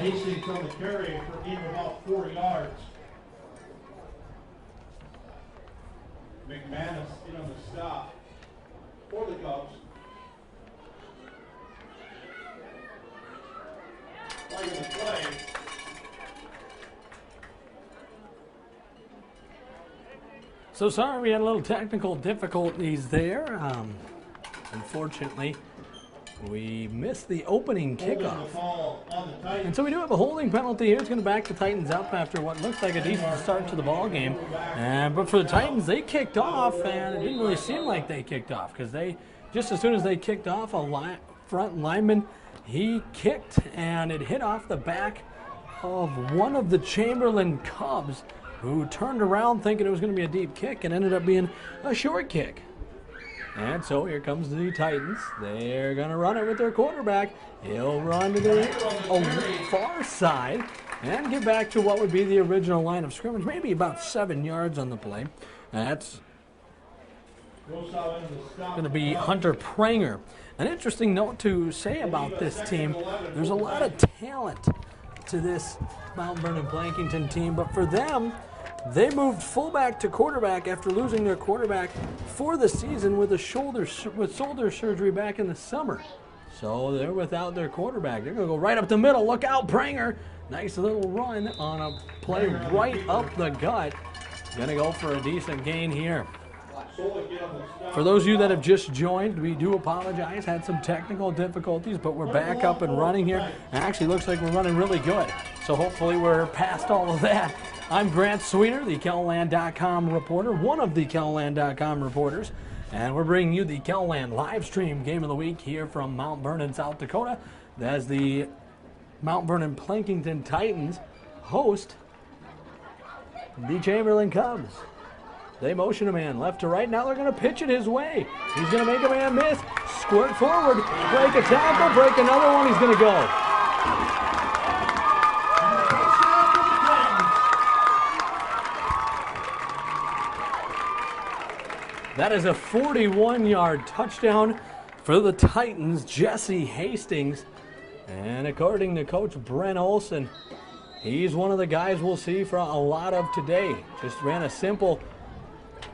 Hastings on the carry for in about 4 yards. McManus in on the stop for the Cubs. Flag in the play. So sorry we had a little technical difficulties there. Unfortunately, we missed the opening kickoff. And so we do have a holding penalty here. It's going to back the Titans up after what looks like a decent start to the ball game. But for the Titans, they kicked off, and it didn't really seem like they kicked off because they, just as soon as they kicked off, a front lineman, he kicked, and it hit off the back of one of the Chamberlain Cubs, who turned around thinking it was going to be a deep kick and ended up being a short kick. And so here comes the Titans. They're going to run it with their quarterback. He'll run to the far side and get back to what would be the original line of scrimmage, maybe about 7 yards on the play. That's going to be Hunter Pranger. An interesting note to say about this team, there's a lot of talent to this Mount Vernon Blankington team, but for them, they moved fullback to quarterback after losing their quarterback for the season with shoulder surgery back in the summer. So they're without their quarterback. They're going to go right up the middle. Look out, Pranger. Nice little run on a play right up the gut. Going to go for a decent gain here. For those of you that have just joined, we do apologize. Had some technical difficulties, but we're back up and running here. It actually looks like we're running really good. So hopefully we're past all of that. I'm Grant Sweeter, the KELOLAND.com reporter, one of the KELOLAND.com reporters, and we're bringing you the KELOLAND live stream game of the week here from Mount Vernon, South Dakota, as the Mount Vernon Blankington Titans host the Chamberlain Cubs. They motion a man left to right. Now they're going to pitch it his way. He's going to make a man miss, squirt forward, break a tackle, break another one. He's going to go. That is a 41-yard touchdown for the Titans, Jesse Hastings. And according to Coach Brent Olson, he's one of the guys we'll see for a lot of today. Just ran a simple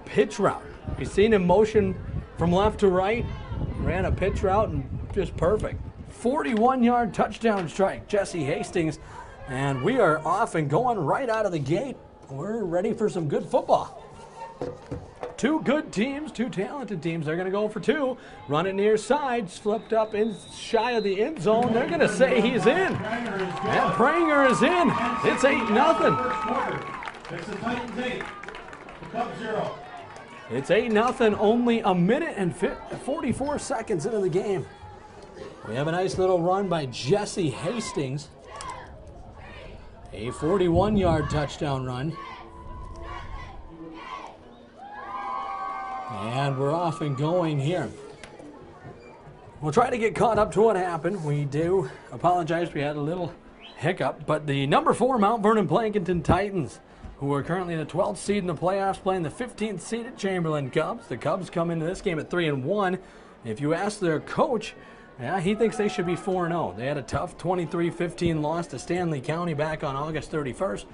pitch route. You've seen him motion from left to right, ran a pitch route, and just perfect. 41-yard touchdown strike, Jesse Hastings. And we are off and going right out of the gate. We're ready for some good football. Two good teams, two talented teams. They're going to go for two. Run it near side, flipped up in shy of the end zone. They're going to say he's in. And Pranger is in. It's 8-0. It's the Titans 8, the Cubs 0. It's 8-0, only a minute and 44 seconds into the game. We have a nice little run by Jesse Hastings. A 41-yard touchdown run. And we're off and going here. We'll try to get caught up to what happened. We do apologize, we had a little hiccup. But the number 4 Mount Vernon Blankington Titans, who are currently the 12th seed in the playoffs, playing the 15th seeded Chamberlain Cubs. The Cubs come into this game at 3-1. If you ask their coach, yeah, he thinks they should be 4-0. They had a tough 23-15 loss to Stanley County back on August 31st.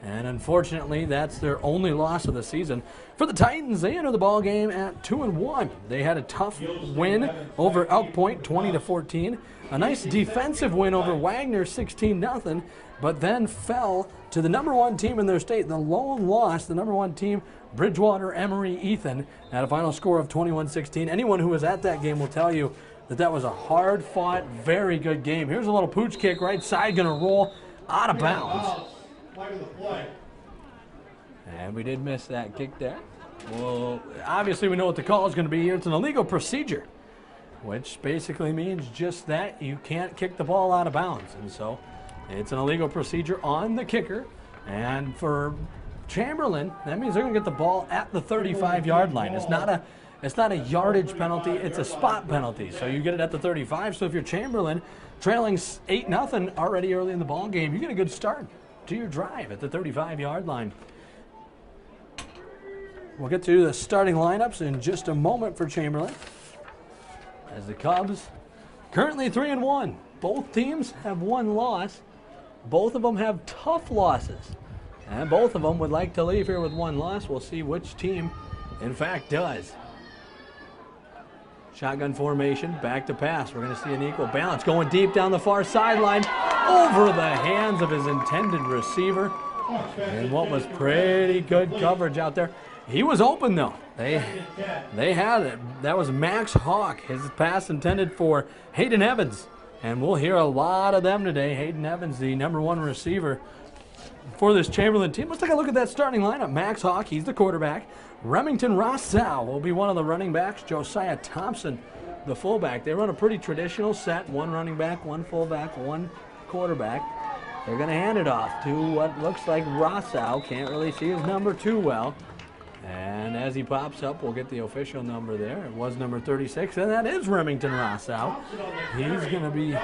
And unfortunately, that's their only loss of the season. For the Titans, they enter the ball game at 2-1. They had a tough win over Elk Point, 20-14. A nice defensive win over Wagner, 16-0. But then fell to the number 1 team in their state. The lone loss, the number 1 team, Bridgewater Emory Ethan, at a final score of 21-16. Anyone who was at that game will tell you that that was a hard-fought, very good game. Here's a little pooch kick right side, going to roll out of bounds. And we did miss that kick there. Well, obviously we know what the call is going to be here. It's an illegal procedure, which basically means just that. You can't kick the ball out of bounds. And so it's an illegal procedure on the kicker. And for Chamberlain, that means they're going to get the ball at the 35-yard line. It's not a yardage penalty. It's a spot penalty. So you get it at the 35. So if you're Chamberlain, trailing 8-0 already early in the ball game, you get a good start to your drive at the 35-yard line. We'll get to the starting lineups in just a moment for Chamberlain, as the Cubs currently 3-1. Both teams have one loss. both of them have tough losses. And both of them would like to leave here with one loss. We'll see which team, in fact, does. Shotgun formation, back to pass. We're going to see an equal balance. Going deep down the far sideline, over the hands of his intended receiver. And what was pretty good coverage out there. He was open, though. They had it. That was Max Hawk. His pass intended for Hayden Evans. And we'll hear a lot of them today. Hayden Evans, the #1 receiver for this Chamberlain team. Let's take a look at that starting lineup. Max Hawk, he's the quarterback. Remington Rossau will be one of the running backs. Josiah Thompson, the fullback. They run a pretty traditional set. One running back, one fullback, one quarterback. They're going to hand it off to what looks like Rossau. Can't really see his number too well. And as he pops up, we'll get the official number there. It was number 36, and that is Remington Rossau. He's going to be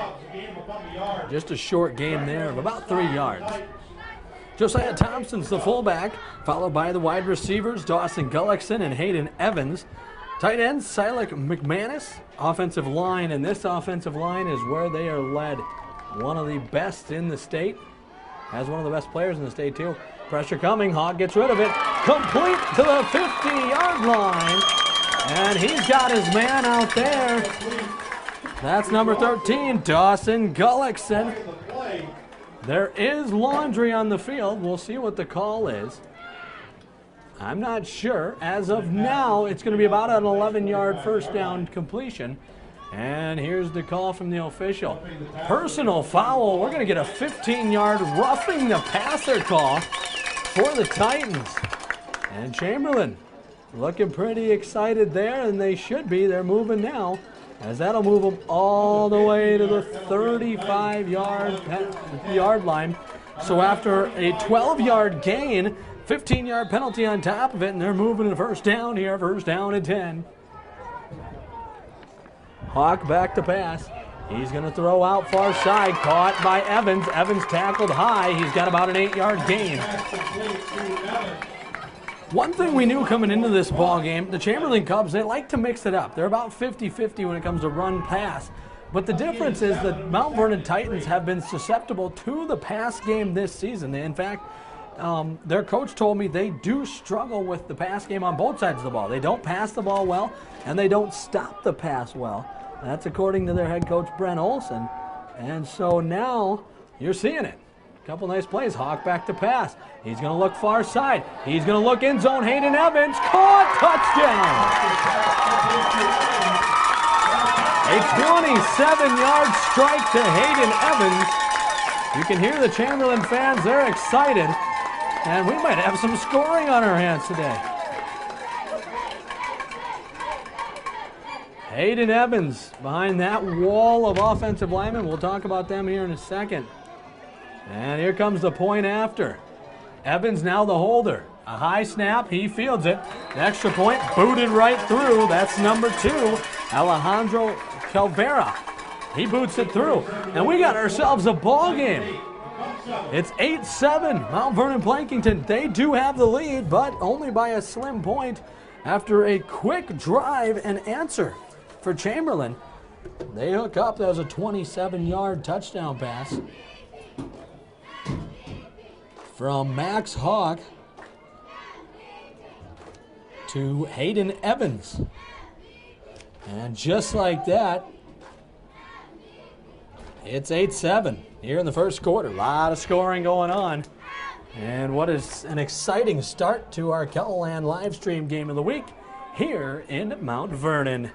just a short game there of about 3 yards. Josiah Thompson's the fullback, followed by the wide receivers, Dawson Gullickson and Hayden Evans. Tight ends, Silik McManus. Offensive line, and this offensive line is where they are led. One of the best in the state. Has one of the best players in the state, too. Pressure coming. Hogg gets rid of it. Complete to the 50-yard line. And he's got his man out there. That's number 13, Dawson Gullickson. There is laundry on the field. We'll see what the call is. I'm not sure. As of now, it's going to be about an 11-yard first down completion. And here's the call from the official. Personal foul. We're going to get a 15-yard roughing the passer call for the Titans. And Chamberlain looking pretty excited there, and they should be. They're moving now, as that'll move them all the way to the 35-yard line. So after a 12-yard gain, 15-yard penalty on top of it, and they're moving to first down here, first down and 10. Hawk back to pass. He's going to throw out far side, caught by Evans. Evans tackled high. He's got about an 8-yard gain. One thing we knew coming into this ball game, the Chamberlain Cubs, they like to mix it up. They're about 50-50 when it comes to run-pass. But the difference is that Mount Vernon Titans have been susceptible to the pass game this season. In fact, their coach told me they do struggle with the pass game on both sides of the ball. They don't pass the ball well, and they don't stop the pass well. That's according to their head coach, Brent Olson. And so now you're seeing it. A couple nice plays. Hawk back to pass. He's going to look far side. He's going to look end zone. Hayden Evans caught. Touchdown. A 27-yard strike to Hayden Evans. You can hear the Chamberlain fans. They're excited. And we might have some scoring on our hands today. Hayden Evans behind that wall of offensive linemen. We'll talk about them here in a second. And here comes the point after. Evans now the holder. A high snap, he fields it. The extra point booted right through. That's number 2, Alejandro Calvera. He boots it through. And we got ourselves a ball game. It's 8-7. Mount Vernon Blankington, they do have the lead, but only by a slim point after a quick drive and answer for Chamberlain. They hook up. That was a 27-yard touchdown pass from Max Hawk to Hayden Evans. And just like that, it's 8-7 here in the first quarter. A lot of scoring going on. And what is an exciting start to our Kettleland live stream game of the week here in Mount Vernon.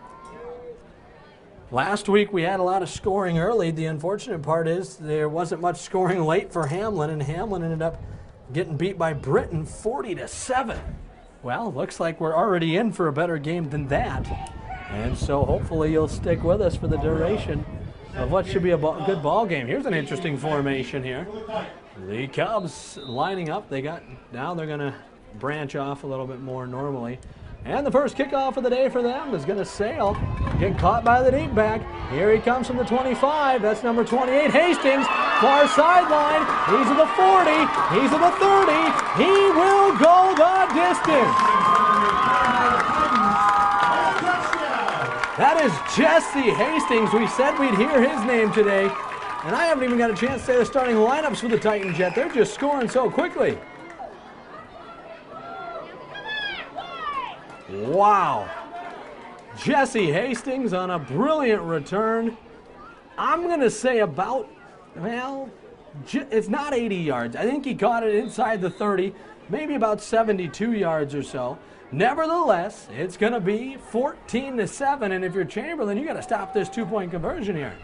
Last week we had a lot of scoring early. The unfortunate part is there wasn't much scoring late for Hamlin, and Hamlin ended up getting beat by Britain 40-7. Well, looks like we're already in for a better game than that. And so hopefully you'll stick with us for the duration of what should be a good ball game. Here's an interesting formation here. The Cubs lining up. Now they're going to branch off a little bit more normally. And the first kickoff of the day for them is going to sail. Get caught by the deep back. Here he comes from the 25. That's number 28, Hastings. Far sideline. He's at the 40. He's at the 30. He will go the distance. That is Jesse Hastings. We said we'd hear his name today. And I haven't even got a chance to say the starting lineups for the Titans yet. They're just scoring so quickly. Wow. Jesse Hastings on a brilliant return. I'm going to say about, well, it's not 80 yards. I think he caught it inside the 30, maybe about 72 yards or so. Nevertheless, it's going to be 14-7, and if you're Chamberlain, you got to stop this two-point conversion here.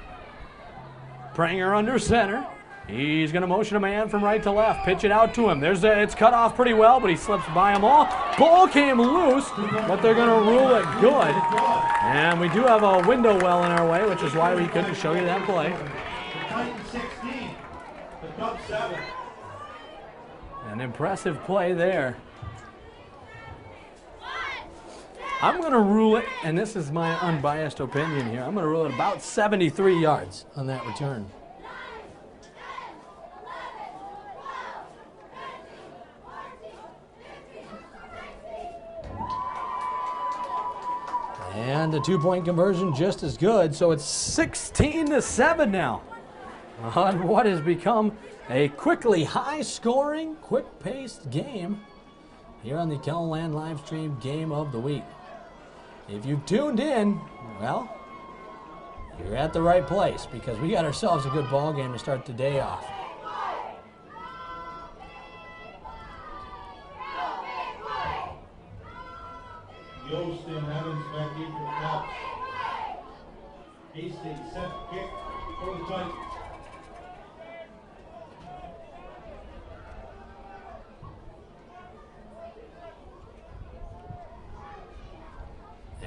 Pranger under center. He's going to motion a man from right to left, pitch it out to him. It's cut off pretty well, but he slips by them all. Ball came loose, but they're going to rule it good. And we do have a window well in our way, which is why we couldn't show you that play. The Titans 16, the Cubs 7. An impressive play there. I'm going to rule it, and this is my unbiased opinion here, I'm going to rule it about 73 yards on that return. And the two-point conversion just as good, so it's 16-7 now on what has become a quickly high-scoring, quick-paced game here on the Kellerland Livestream Game of the Week. If you've tuned in, well, you're at the right place because we got ourselves a good ball game to start the day off. Yost and Evans back in for the Cubs. Hastings set kick for the Titans.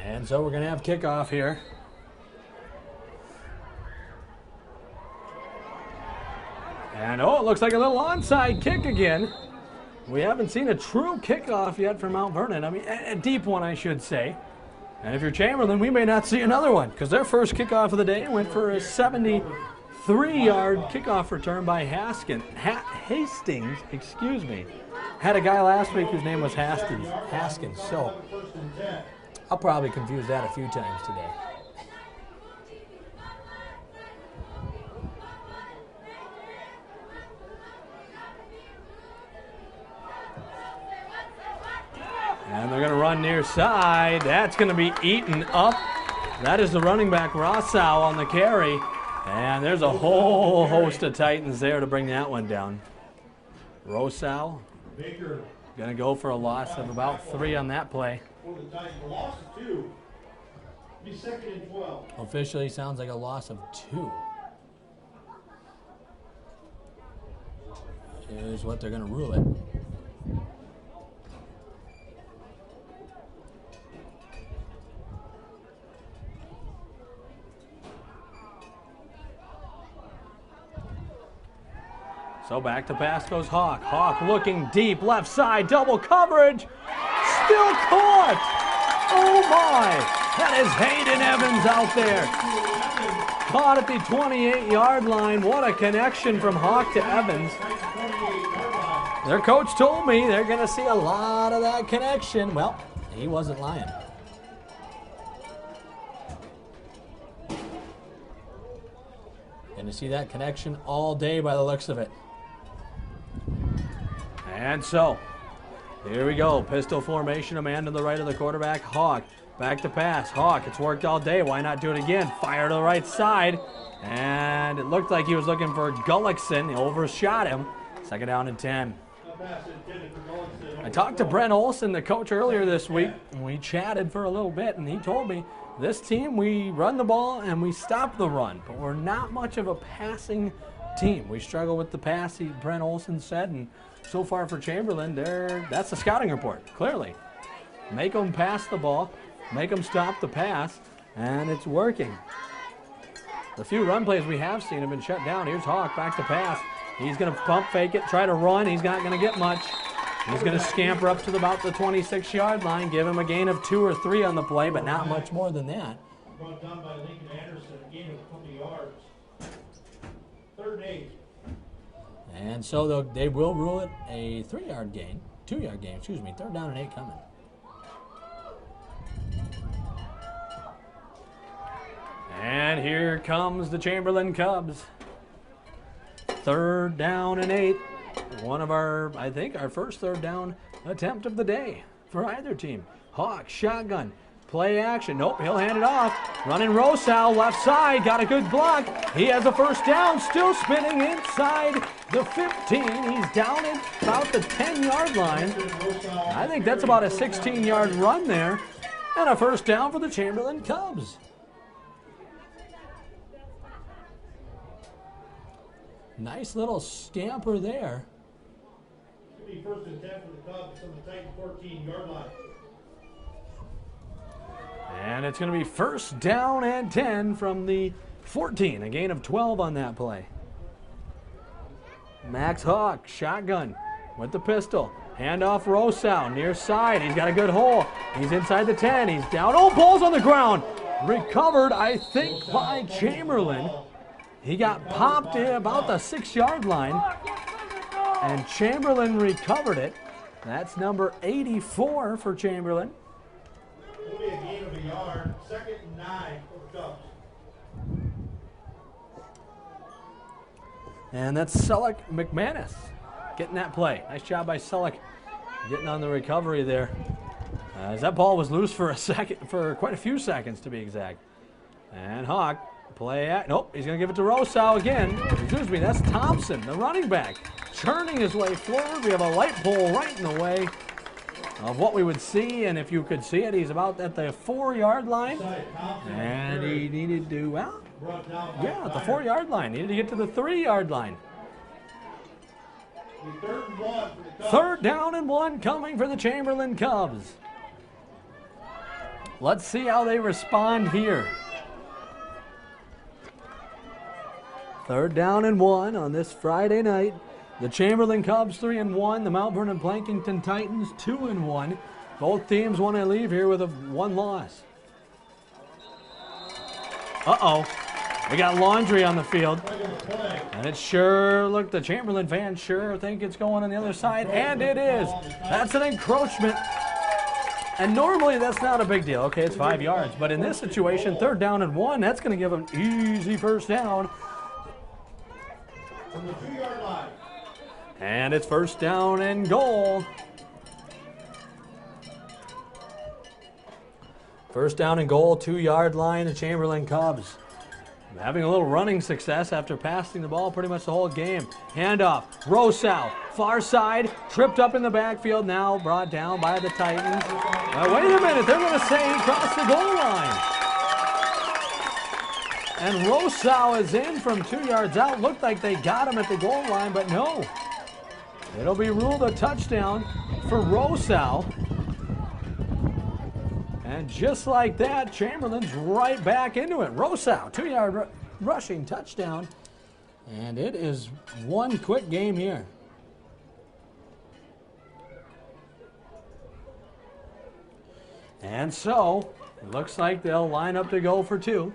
And so we're going to have kickoff here. And oh, it looks like a little onside kick again. We haven't seen a true kickoff yet from Mount Vernon. I mean, a deep one, I should say. And if you're Chamberlain, we may not see another one because their first kickoff of the day went for a 73-yard kickoff return by Hastings. Excuse me. Had a guy last week whose name was Haskins. So I'll probably confuse that a few times today. And they're going to run near side. That's going to be eaten up. That is the running back, Rossau, on the carry. And there's a whole host of Titans there to bring that one down. Rossau going to go for a loss of about 3 on that play. Loss of 2. Be 2nd and 12. Officially sounds like a loss of 2. Here's what they're going to rule it. So back to pass goes Hawk. Hawk looking deep, left side, double coverage. Still caught. Oh my. That is Hayden Evans out there. Caught at the 28-yard line. What a connection from Hawk to Evans. Their coach told me they're going to see a lot of that connection. Well, he wasn't lying. Going to see that connection all day by the looks of it. And so, here we go. Pistol formation, a man to the right of the quarterback. Hawk, back to pass. Hawk, it's worked all day. Why not do it again? Fire to the right side. And it looked like he was looking for Gullickson. He overshot him. 2nd down and 10. I talked to Brent Olson, the coach, earlier this week, and we chatted for a little bit, and he told me, this team, we run the ball and we stop the run, but we're not much of a passing team. We struggle with the pass, Brent Olson said, and so far for Chamberlain, that's the scouting report, clearly. Make them pass the ball, make them stop the pass, and it's working. The few run plays we have seen have been shut down. Here's Hawk, back to pass. He's going to pump fake it, try to run. He's not going to get much. He's going to scamper up to about the 26-yard line, give him a gain of 2 or 3 on the play, but not much more than that. Brought down by Lincoln Anderson, a gain of 20 yards. 3rd and 8. And so they will rule it a 2-yard gain, 3rd down and 8 coming. And here comes the Chamberlain Cubs. 3rd down and 8. One of our, I think, our first 3rd down attempt of the day for either team. Hawk, shotgun, play action. Nope, he'll hand it off. Running Rosal, left side, got a good block. He has a 1st down, still spinning inside the 15. He's down at about the 10-yard line. I think that's about a 16-yard run there. And a 1st down for the Chamberlain Cubs. Nice little scamper there. Should be 1st and 10 for the Cubs from the Titan 14-yard line. And it's going to be 1st down and 10 from the 14. A gain of 12 on that play. Max Hawk, shotgun with the pistol. Handoff Rosal, near side. He's got a good hole. He's inside the 10. He's down. Oh, ball's on the ground. Recovered, I think, by Chamberlain. He got popped in about the 6-yard line. And Chamberlain recovered it. That's number 84 for Chamberlain. It'll be a gain of a yard. 2nd and 9 for the Cubs. And that's Selleck McManus getting that play. Nice job by Selleck getting on the recovery there. As that ball was loose for quite a few seconds to be exact. And Hawk, play at, nope, he's going to give it to Rosal again. Excuse me, that's Thompson, the running back, churning his way forward. We have a light pole right in the way of what we would see, and if you could see it, he's about at the 4-yard line. And he needed to, well, yeah, at the 4-yard line. Needed to get to the 3-yard line. 3rd and 1 for the Cubs. 3rd down and 1 coming for the Chamberlain Cubs. Let's see how they respond here. 3rd down and 1 on this Friday night. The Chamberlain Cubs 3-1. The Mount Vernon Blankington Titans 2-1. Both teams want to leave here with a 1 loss. Uh-oh. We got laundry on the field. And it sure, look, the Chamberlain fans sure think it's going on the other side. And it is. That's an encroachment. And normally that's not a big deal. Okay, it's 5 yards. But in this situation, 3rd down and 1, that's going to give them easy 1st down. From the 2-yard line. And it's 1st down and goal. 1st down and goal, 2-yard line, the Chamberlain Cubs. Having a little running success after passing the ball pretty much the whole game. Handoff, Rosal, far side, tripped up in the backfield, now brought down by the Titans. Wait a minute, they're going to say he crossed the goal line. And Rosal is in from 2 yards out. Looked like they got him at the goal line, but no. It'll be ruled a touchdown for Rosal. And just like that, Chamberlain's right back into it. Rosal, 2-yard rushing touchdown. And it is one quick game here. And so, it looks like they'll line up to go for 2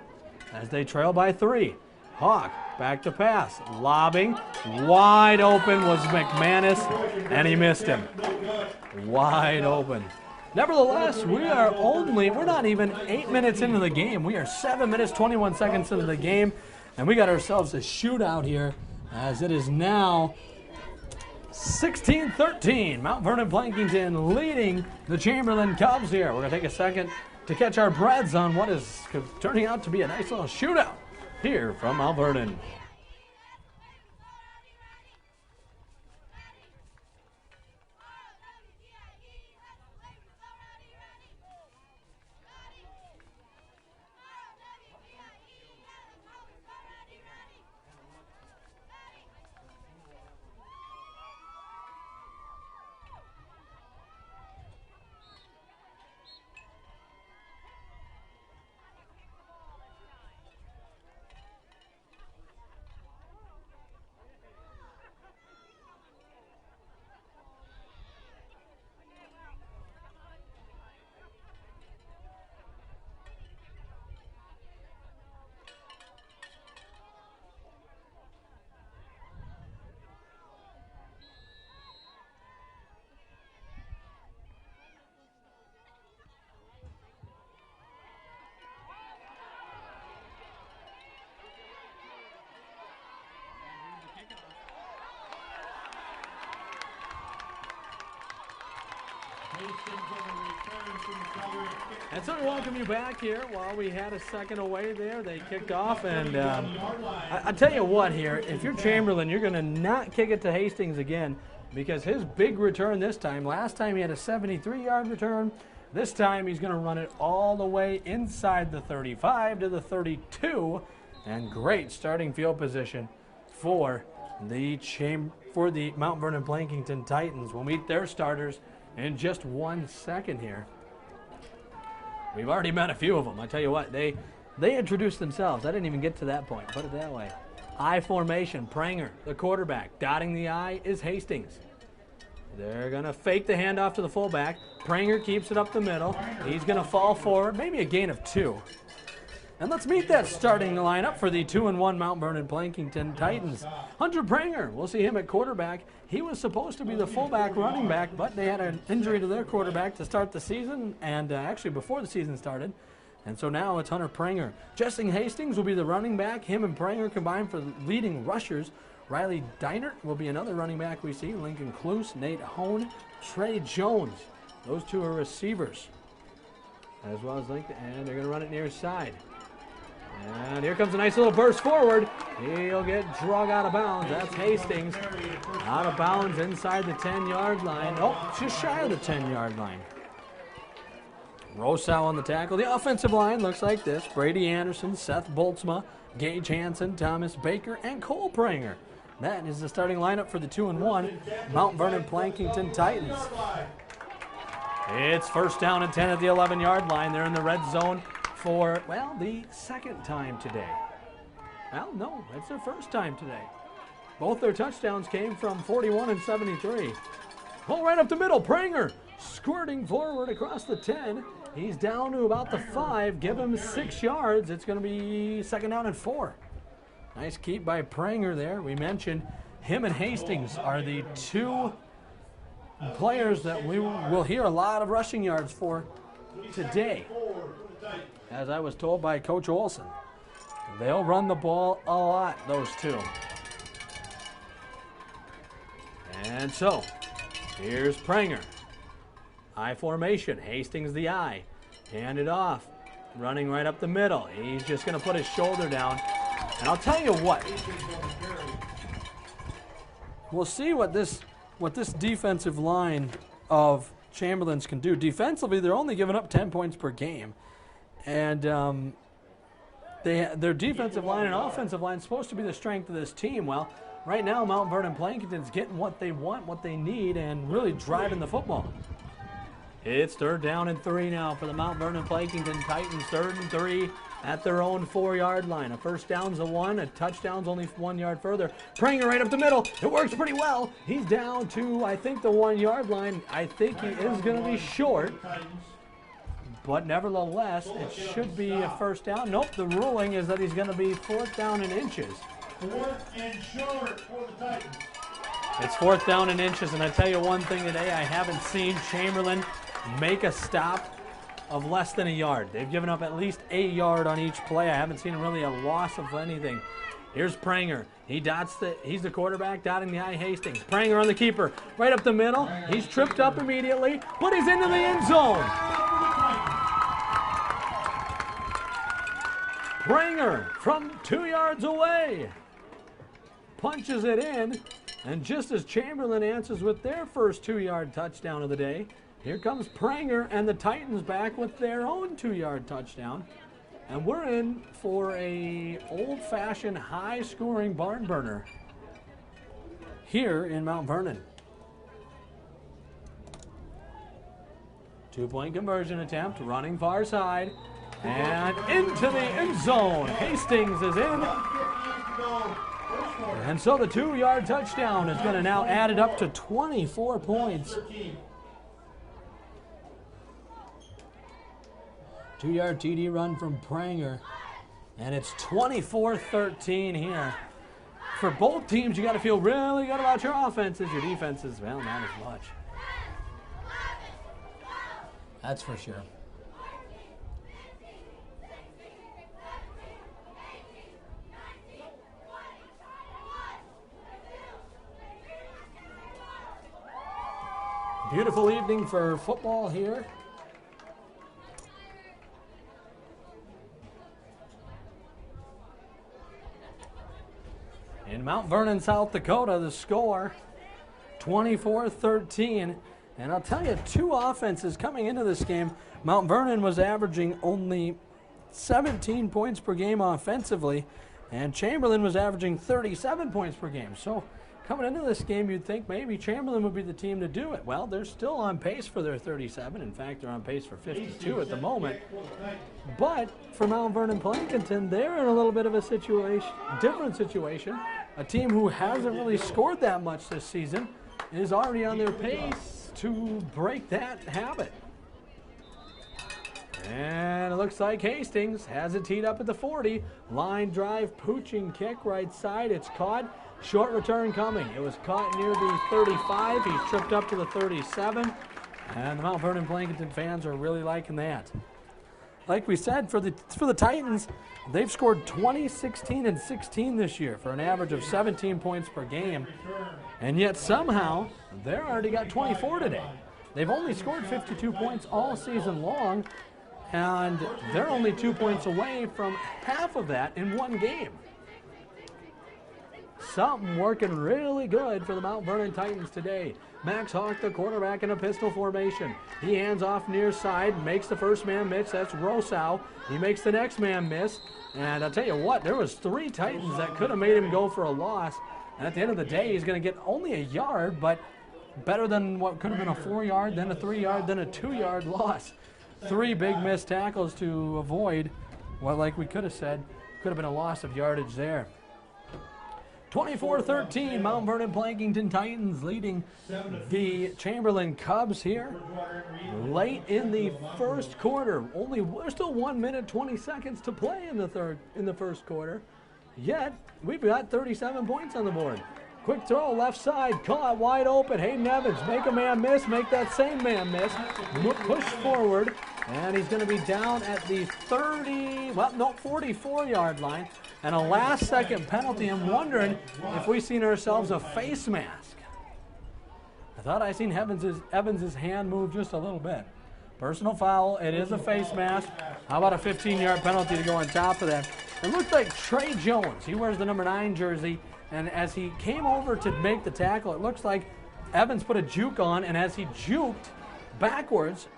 as they trail by 3. Hawk, back to pass, lobbing, wide open was McManus, and he missed him. Wide open. Nevertheless, we're not even 8 minutes into the game. We are 7 minutes, 21 seconds into the game, and we got ourselves a shootout here as it is now 16-13. Mount Vernon Blankington leading the Chamberlain Cubs here. We're going to take a second to catch our breaths on what is turning out to be a nice little shootout here from Mount Vernon. And so we welcome you back here. While we had a second away there, they kicked off. And I tell you what here, if you're Chamberlain, you're going to not kick it to Hastings again because his big return this time, last time he had a 73-yard return. This time he's going to run it all the way inside the 35 to the 32. And great starting field position for the Mount Vernon Blankington Titans. We'll meet their starters in just 1 second here. We've already met a few of them. I tell you what, they introduced themselves. I didn't even get to that point. Put it that way. I formation, Pranger, the quarterback. Dotting the I is Hastings. They're going to fake the handoff to the fullback. Pranger keeps it up the middle. He's going to fall forward, maybe a gain of 2. And let's meet that starting lineup for the 2-1 Mount Vernon Blankington Titans. Hunter Pranger, we'll see him at quarterback. He was supposed to be the fullback running back, but they had an injury to their quarterback to start the season, and actually before the season started. And so now it's Hunter Pranger. Justin Hastings will be the running back. Him and Pranger combined for leading rushers. Riley Deinert will be another running back we see. Lincoln Kloos, Nate Hone, Trey Jones. Those two are receivers, as well as Lincoln, and they're going to run it near side. And here comes a nice little burst forward. He'll get drug out of bounds. That's Hastings. Out of bounds inside the 10-yard line. Oh, just shy of the 10-yard line. Rosow on the tackle. The offensive line looks like this. Brady Anderson, Seth Boltzma, Gage Hansen, Thomas Baker, and Cole Pranger. That is the starting lineup for the 2-1 Mount Vernon Blankington Titans. It's first down and 10 at the 11-yard line. They're in the red zone for, well, the second time today. Well, no, it's their first time today. Both their touchdowns came from 41 and 73. Ball right up the middle. Pranger squirting forward across the 10. He's down to about the 5. Give him 6 yards. It's going to be second down and 4. Nice keep by Pranger there. We mentioned him and Hastings are the two players that we will hear a lot of rushing yards for today. As I was told by Coach Olson, they'll run the ball a lot, those two. And so, here's Pranger. I formation, Hastings the I. Hand it off, running right up the middle. He's just going to put his shoulder down. And I'll tell you what, we'll see what this defensive line of Chamberlain's can do. Defensively, they're only giving up 10 points per game. And their defensive line and offensive line is supposed to be the strength of this team. Well, right now, Mount Vernon Blankington's getting what they want, what they need, and really driving the football. It's third down and 3 now for the Mount Vernon Blankington Titans. 3rd and 3 at their own 4-yard line. A first down's a 1, a touchdown's only 1 yard further. Pranger right up the middle. It works pretty well. He's down to, I think, the 1-yard line. I think he is going to be short. But nevertheless, it should be a first down. Nope, the ruling is that he's going to be 4th down in inches. 4th and short for the Titans. It's 4th down in inches, and I tell you one thing today, I haven't seen Chamberlain make a stop of less than a yard. They've given up at least a yard on each play. I haven't seen really a loss of anything. Here's Pranger. He's the quarterback, dotting the I, Hastings. Pranger on the keeper, right up the middle. He's tripped up immediately, but he's into the end zone. Pranger from 2 yards away punches it in, and just as Chamberlain answers with their first 2-yard touchdown of the day, here comes Pranger and the Titans back with their own 2-yard touchdown. And we're in for a old-fashioned, high-scoring barn burner here in Mount Vernon. 2-point conversion attempt, running far side, and into the end zone. Hastings is in. And so the 2-yard touchdown is going to now add it up to 24 points. 2-yard TD run from Pranger. And it's 24-13 here. For both teams, you got to feel really good about your offenses. Your defenses, well, not as much. That's for sure. Beautiful evening for football here. In Mount Vernon, South Dakota, the score 24-13. And I'll tell you, two offenses coming into this game. Mount Vernon was averaging only 17 points per game offensively, and Chamberlain was averaging 37 points per game. So coming into this game, you'd think maybe Chamberlain would be the team to do it. Well, they're still on pace for their 37. In fact, they're on pace for 52 at the moment. But for Mount Vernon Plankinton, they're in a little bit of a different situation. A team who hasn't really scored that much this season is already on their pace to break that habit. And it looks like Hastings has it teed up at the 40. Line drive, pooching kick right side. It's caught. Short return coming. It was caught near the 35. He tripped up to the 37. And the Mount Vernon Plankinton fans are really liking that. Like we said, for the Titans, they've scored 20, 16, and 16 this year for an average of 17 points per game. And yet somehow, they're already got 24 today. They've only scored 52 points all season long, and they're only 2 points away from half of that in one game. Something working really good for the Mount Vernon Titans today. Max Hawk, the quarterback, in a pistol formation. He hands off near side, makes the first man miss. That's Rosow. He makes the next man miss. And I'll tell you what, there was 3 Titans that could have made him go for a loss. And at the end of the day, he's going to get only a yard, but better than what could have been a 4-yard, then a 3-yard, then a 2-yard loss. 3 big missed tackles to avoid, well, like we could have said, could have been a loss of yardage there. 24-13, Mount Vernon Plankinton Titans leading the Chamberlain Cubs here. Late in the first quarter, there's still 1 minute 20 seconds to play in the first quarter. Yet we've got 37 points on the board. Quick throw, left side, caught wide open. Hayden Evans, make a man miss, make that same man miss. Push forward, and he's going to be down at the 44-yard line. And a last-second penalty. I'm wondering if we've seen ourselves a face mask. I thought I seen Evans's hand move just a little bit. Personal foul. It is a face mask. How about a 15-yard penalty to go on top of that? It looked like Trey Jones. He wears the number 9 jersey. And as he came over to make the tackle, it looks like Evans put a juke on. And as he juked backwards,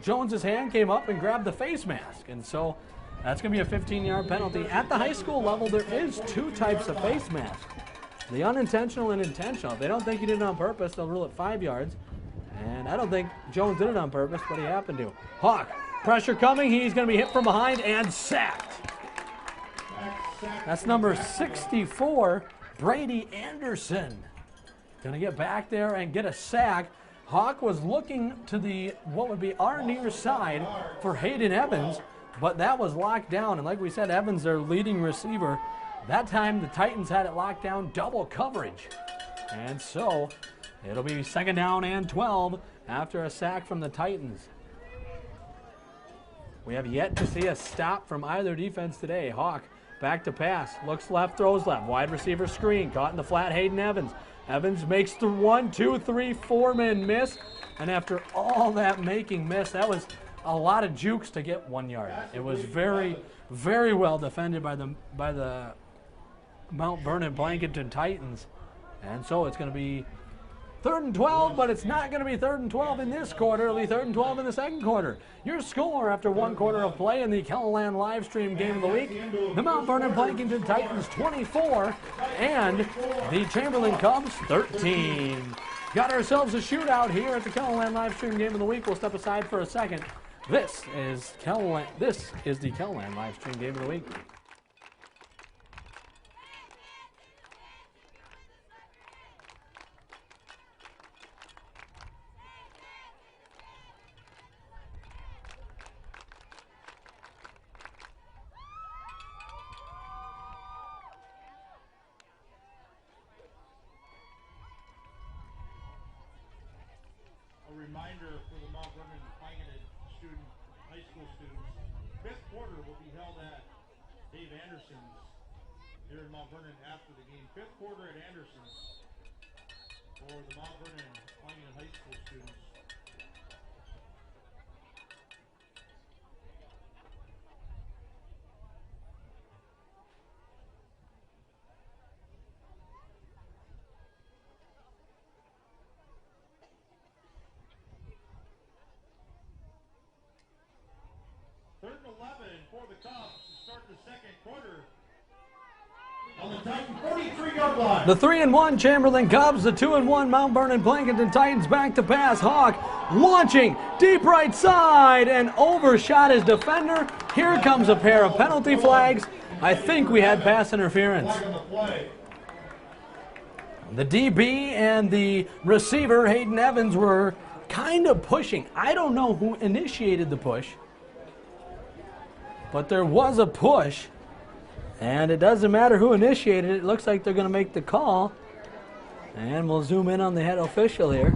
Jones's hand came up and grabbed the face mask. And so that's going to be a 15-yard penalty. At the high school level, there is 2 types of face masks. The unintentional and intentional. If they don't think he did it on purpose, they'll rule it 5 yards. And I don't think Jones did it on purpose, but he happened to. Hawk, pressure coming. He's going to be hit from behind and sacked. That's number 64, Brady Anderson. Going to get back there and get a sack. Hawk was looking to what would be our near side for Hayden Evans, but that was locked down. And like we said, Evans, their leading receiver. That time the Titans had it locked down, double coverage. And so it'll be 2nd down and 12 after a sack from the Titans. We have yet to see a stop from either defense today. Hawk back to pass, looks left, throws left. Wide receiver screen, caught in the flat, Hayden Evans. Evans makes the 1, 2, 3, 4-man miss. And after all that making miss, that was a lot of jukes to get 1 yard. It was very, very well defended by the Mount Vernon Plankinton Titans. And so it's going to be 3rd and 12, but it's not going to be 3rd and 12 in this quarter. It'll be 3rd and 12 in the second quarter. Your score after 1 quarter of play in the Keloland Livestream Game of the Week, the Mount Vernon Plankinton Titans 24 and the Chamberlain Cubs 13. Got ourselves a shootout here at the Keloland Livestream Game of the Week. We'll step aside for a second. This is the Keloland Livestream Game of the Week. A reminder for the Mount Vernon Plankinton high school students, 5th quarter will be held at Dave Anderson's here in Mount Vernon after the game. 5th quarter at Anderson's for the Mount Vernon Plankinton high school students. corner on the Titan 43-yard line. The 3-1 Chamberlain Cubs, the 2-1 Mount Vernon Plankinton Titans back to pass. Hawk launching deep right side and overshot his defender. Here comes a pair of penalty flags. I think we had pass interference. The DB and the receiver, Hayden Evans, were kind of pushing. I don't know who initiated the push, but there was a push, and it doesn't matter who initiated it. It looks like they're going to make the call, and we'll zoom in on the head official here.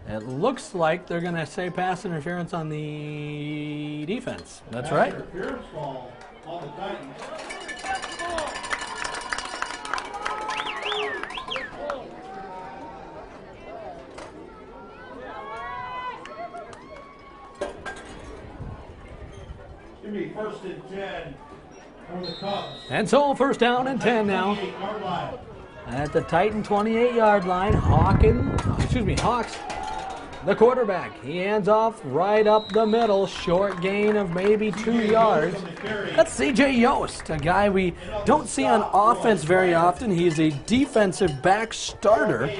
It looks like they're going to say pass interference on the defense. That's right. Interference call on the Titans. It's going to be 1st and 10 for the Cubs. And so 1st down and 10 now. 28-yard line. At the Titan 28-yard line, Hawks, the quarterback. He hands off right up the middle, short gain of maybe 2 yards. That's C.J. Yost, a guy we don't see on offense very often. He's a defensive back starter,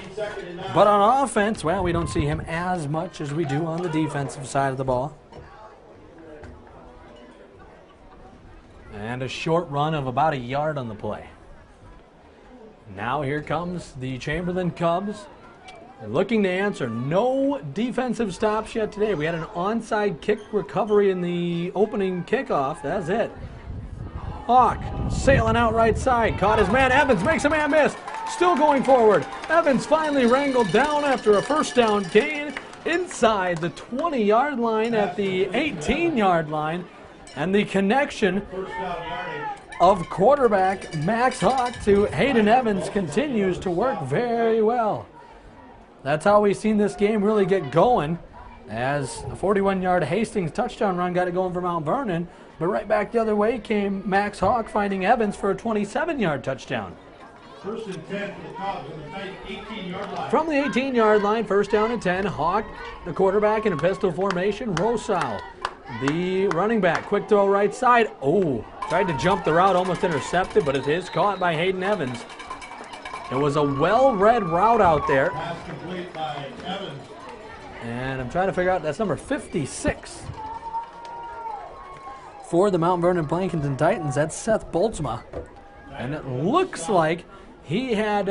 but on offense, well, we don't see him as much as we do on the defensive side of the ball. And a short run of about a yard on the play. Now here comes the Chamberlain Cubs. They're looking to answer. No defensive stops yet today. We had an onside kick recovery in the opening kickoff. That's it. Hawk sailing out right side. Caught his man. Evans makes a man miss. Still going forward. Evans finally wrangled down after a 1st down gain inside the 20-yard line at the 18-yard line. And the connection of quarterback Max Hawk to Hayden Evans continues to work very well. That's how we've seen this game really get going, as a 41-yard Hastings touchdown run got it going for Mount Vernon, but right back the other way came Max Hawk finding Evans for a 27-yard touchdown. 1st and 10 for the Cubs on the Titan 18-yard line. From the 18-yard line, 1st down and 10, Hawk, the quarterback in a pistol formation, Rosau, the running back, quick throw right side. Oh, tried to jump the route, almost intercepted, but it is caught by Hayden Evans. It was a well-read route out there. Pass complete by Evans. And I'm trying to figure out, that's number 56. For the Mount Vernon Plankinton Titans, that's Seth Boltzma. And it looks like he had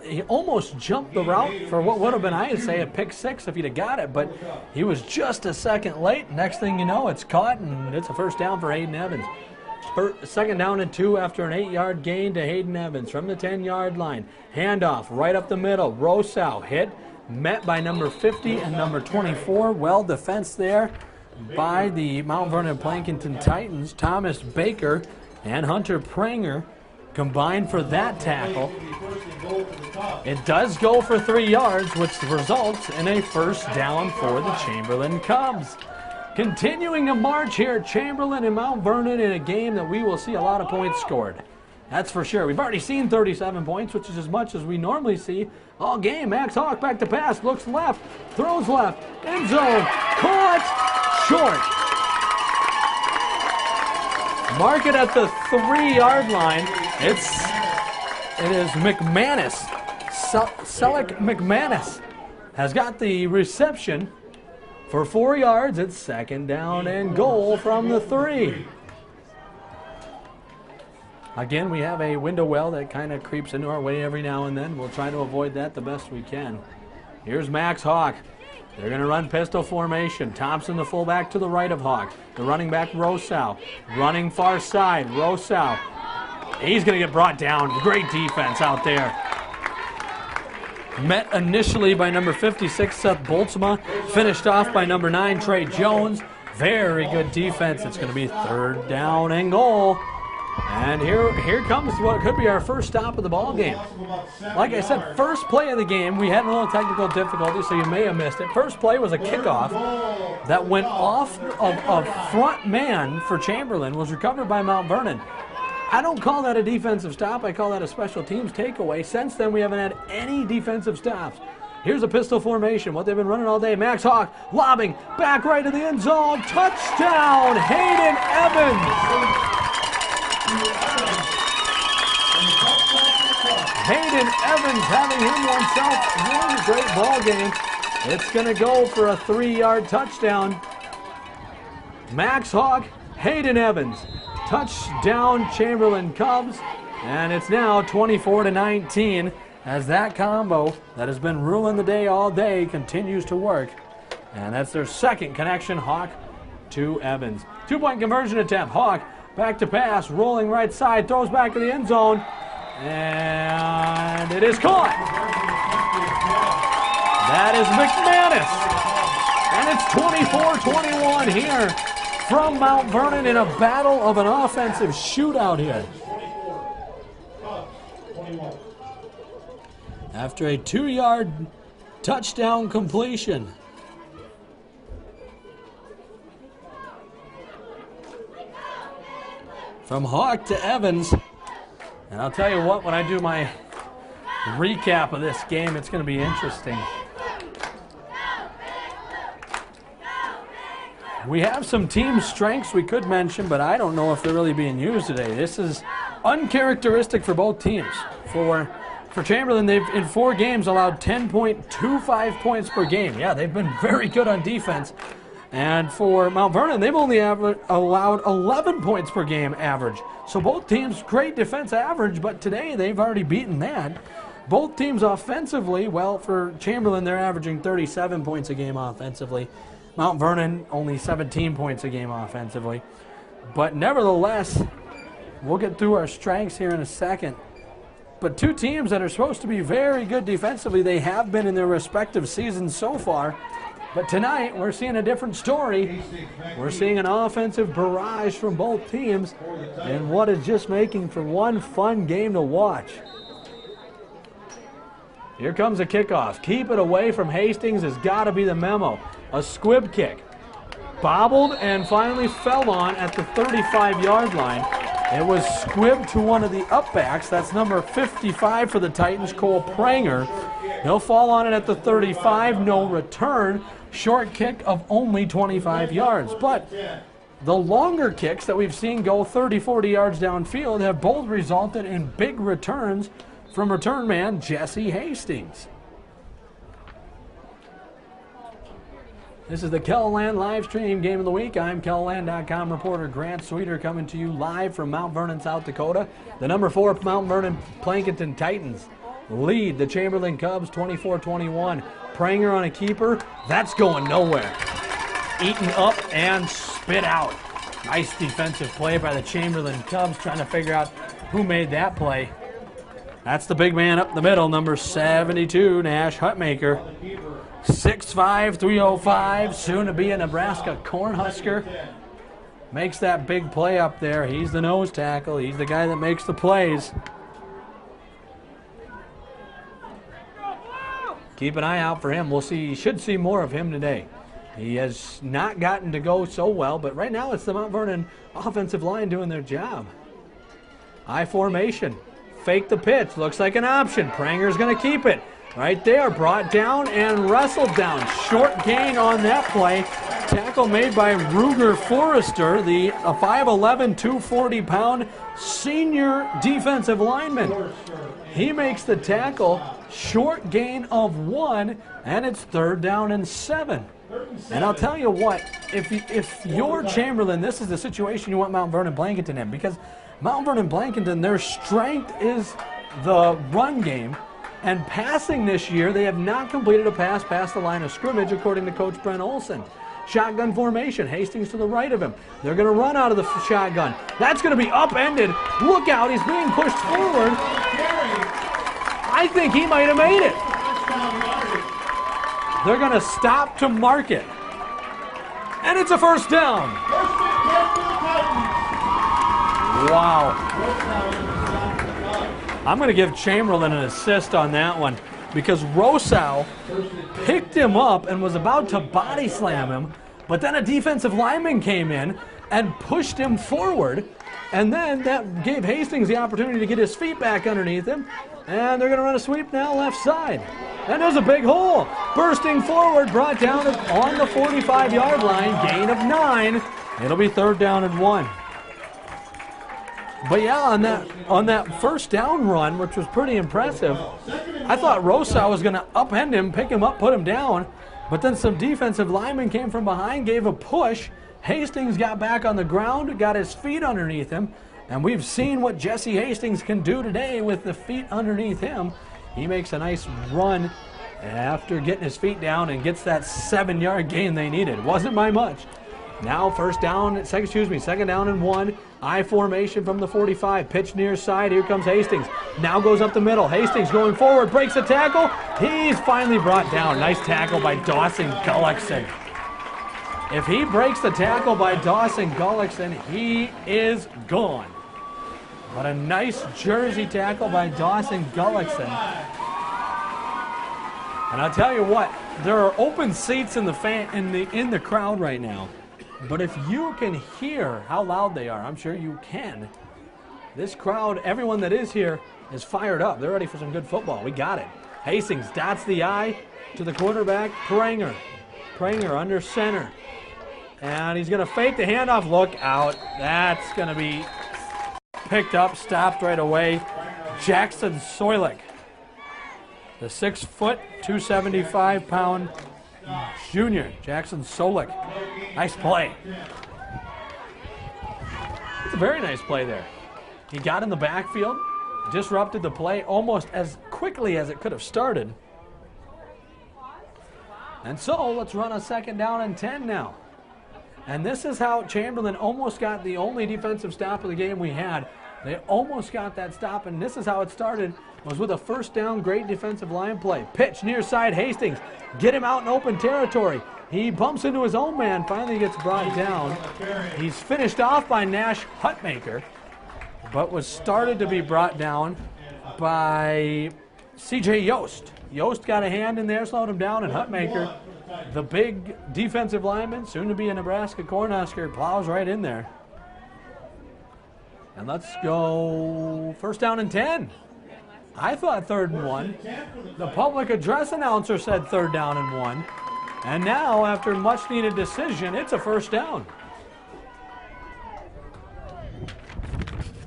he almost jumped the route for what would have been, I'd say, a pick 6 if he'd have got it, but he was just a second late. Next thing you know, it's caught, and it's a 1st down for Hayden Evans. 2nd down and 2 after an 8-yard gain to Hayden Evans from the 10-yard line. Handoff right up the middle. Rosau hit, met by number 50 and number 24. Well defense there by the Mount Vernon Plankinton Titans. Thomas Baker and Hunter Pranger combined for that tackle. It does go for 3 yards, which results in a 1st down for the Chamberlain Cubs. Continuing to march here at Chamberlain and Mount Vernon in a game that we will see a lot of points scored. That's for sure. We've already seen 37 points, which is as much as we normally see all game. Max Hawk back to pass, looks left, throws left, end zone, caught, short. Mark it at the 3-yard line. It is McManus. Selleck McManus has got the reception for 4 yards. It's 2nd down and goal from the 3. Again, we have a window well that kind of creeps into our way every now and then. We'll try to avoid that the best we can. Here's Max Hawk. They're going to run pistol formation. Thompson, the fullback, to the right of Hawk. The running back, Rosau. Running far side, Rosau. He's going to get brought down. Great defense out there. Met initially by number 56, Seth Boltzma. Finished off by number 9, Trey Jones. Very good defense. It's going to be 3rd down and goal. And here comes what could be our first stop of the ball game. Like I said, first play of the game, we had a little technical difficulty, so you may have missed it. First play was a kickoff that went off of a front man for Chamberlain, was recovered by Mount Vernon. I don't call that a defensive stop. I call that a special teams takeaway. Since then, we haven't had any defensive stops. Here's a pistol formation, what they've been running all day. Max Hawk lobbing back right to the end zone. Touchdown, Hayden Evans. Hayden Evans having him oneself one great ball game. It's going to go for a 3-yard touchdown. Max Hawk, Hayden Evans. Touchdown Chamberlain Cubs. And it's now 24-19 as that combo that has been ruling the day all day continues to work. And that's their second connection, Hawk to Evans. 2-point conversion attempt. Hawk back to pass, rolling right side, throws back to the end zone. And it is caught. That is McManus. And it's 24-21 here from Mount Vernon in a battle of an offensive shootout here. After a 2-yard touchdown completion. From Hawk to Evans. And I'll tell you what, when I do my recap of this game, it's going to be interesting. We have some team strengths we could mention, but I don't know if they're really being used today. This is uncharacteristic for both teams. For Chamberlain, they've in 4 games allowed 10.25 points per game. Yeah, they've been very good on defense. And for Mount Vernon, they've only allowed 11 points per game average. So both teams, great defense average, but today they've already beaten that. Both teams offensively, well, for Chamberlain, they're averaging 37 points a game offensively. Mount Vernon, only 17 points a game offensively. But nevertheless, we'll get through our strengths here in a second. But two teams that are supposed to be very good defensively, they have been in their respective seasons so far. But tonight, we're seeing a different story. We're seeing an offensive barrage from both teams in what is just making for one fun game to watch. Here comes a kickoff. Keep it away from Hastings has got to be the memo. A squib kick. Bobbled and finally fell on at the 35-yard line. It was squibbed to one of the upbacks. That's number 55 for the Titans, Cole Pranger. He'll fall on it at the 35, no return. Short kick of only 25 yards. But the longer kicks that we've seen go 30, 40 yards downfield have both resulted in big returns from return man Jesse Hastings. This is the KELOLAND Livestream Game of the Week. I'm KELOLAND.com reporter Grant Sweeter coming to you live from Mount Vernon, South Dakota. The number 4 Mount Vernon Plankinton Titans lead the Chamberlain Cubs 24-21. Pranger on a keeper. That's going nowhere. Eaten up and spit out. Nice defensive play by the Chamberlain Cubs trying to figure out who made that play. That's the big man up the middle, number 72, Nash Hutmaker. 6'5", 305, soon to be a Nebraska Cornhusker. Makes that big play up there. He's the nose tackle. He's the guy that makes the plays. Keep an eye out for him. We'll see. Should see more of him today. He has not gotten to go so well, but right now it's the Mount Vernon offensive line doing their job. I formation. Fake the pitch. Looks like an option. Pranger's going to keep it. Right there, brought down and wrestled down. Short gain on that play. Tackle made by Ruger Forrester, the 5'11", 240-pound senior defensive lineman. He makes the tackle. Short gain of 1, and it's 3rd down and 7. And I'll tell you what, if you're Chamberlain, this is the situation you want Mount Vernon Plankinton in, because Mount Vernon Plankinton, their strength is the run game. And passing this year, they have not completed a pass past the line of scrimmage, according to Coach Brent Olson. Shotgun formation, Hastings to the right of him. They're going to run out of the shotgun. That's going to be upended. Look out, he's being pushed forward. I think he might have made it. They're going to stop to mark it. And it's a 1st down. Wow. I'm going to give Chamberlain an assist on that one because Rosau picked him up and was about to body slam him, but then a defensive lineman came in and pushed him forward, and then that gave Hastings the opportunity to get his feet back underneath him, and they're going to run a sweep now left side. And there's a big hole. Bursting forward, brought down on the 45-yard line, gain of 9. It'll be 3rd down and 1. But yeah, on that first down run, which was pretty impressive, I thought Rosa was going to upend him, pick him up, put him down. But then some defensive linemen came from behind, gave a push. Hastings got back on the ground, got his feet underneath him. And we've seen what Jesse Hastings can do today with the feet underneath him. He makes a nice run after getting his feet down and gets that 7-yard gain they needed. Wasn't by much. Now second down and 1. I formation from the 45. Pitch near side. Here comes Hastings. Now goes up the middle. Hastings going forward. Breaks a tackle. He's finally brought down. Nice tackle by Dawson Gullickson. If he breaks the tackle by Dawson Gullickson, he is gone. But a nice jersey tackle by Dawson Gullickson. And I'll tell you what, there are open seats in the crowd right now. But if you can hear how loud they are, I'm sure you can. This crowd, everyone that is here, is fired up. They're ready for some good football. We got it. Hastings dots the I to the quarterback, Pranger. Pranger under center. And he's going to fake the handoff. Look out. That's going to be picked up, stopped right away. Jackson Soilick. The 6-foot, 275-pound junior, Jackson Soilick. Nice play. It's a very nice play there. He got in the backfield, disrupted the play almost as quickly as it could have started. And so let's run a 2nd down and 10 now. And this is how Chamberlain almost got the only defensive stop of the game we had. They almost got that stop, and this is how it started. It was with a 1st down, great defensive line play. Pitch near side, Hastings. Get him out in open territory. He bumps into his own man, finally gets brought down. He's finished off by Nash Hutmaker, but was started to be brought down by C.J. Yost. Yost got a hand in there, slowed him down, and Hutmaker, the big defensive lineman, soon to be a Nebraska Cornhusker, plows right in there. And let's go 1st down and 10. I thought 3rd and 1. The public address announcer said 3rd down and 1. And now, after much needed decision, it's a 1st down.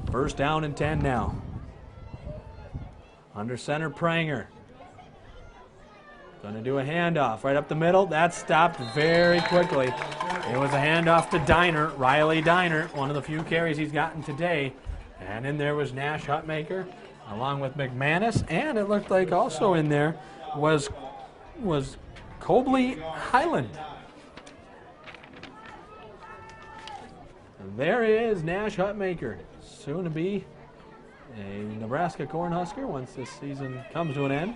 1st down and 10 now. Under center, Pranger. Going to do a handoff right up the middle. That stopped very quickly. It was a handoff to Diner, Riley Diner, one of the few carries he's gotten today. And in there was Nash Hutmaker, along with McManus, and it looked like also in there was Cobley Highland. And there is Nash Hutmaker, soon to be a Nebraska Cornhusker once this season comes to an end.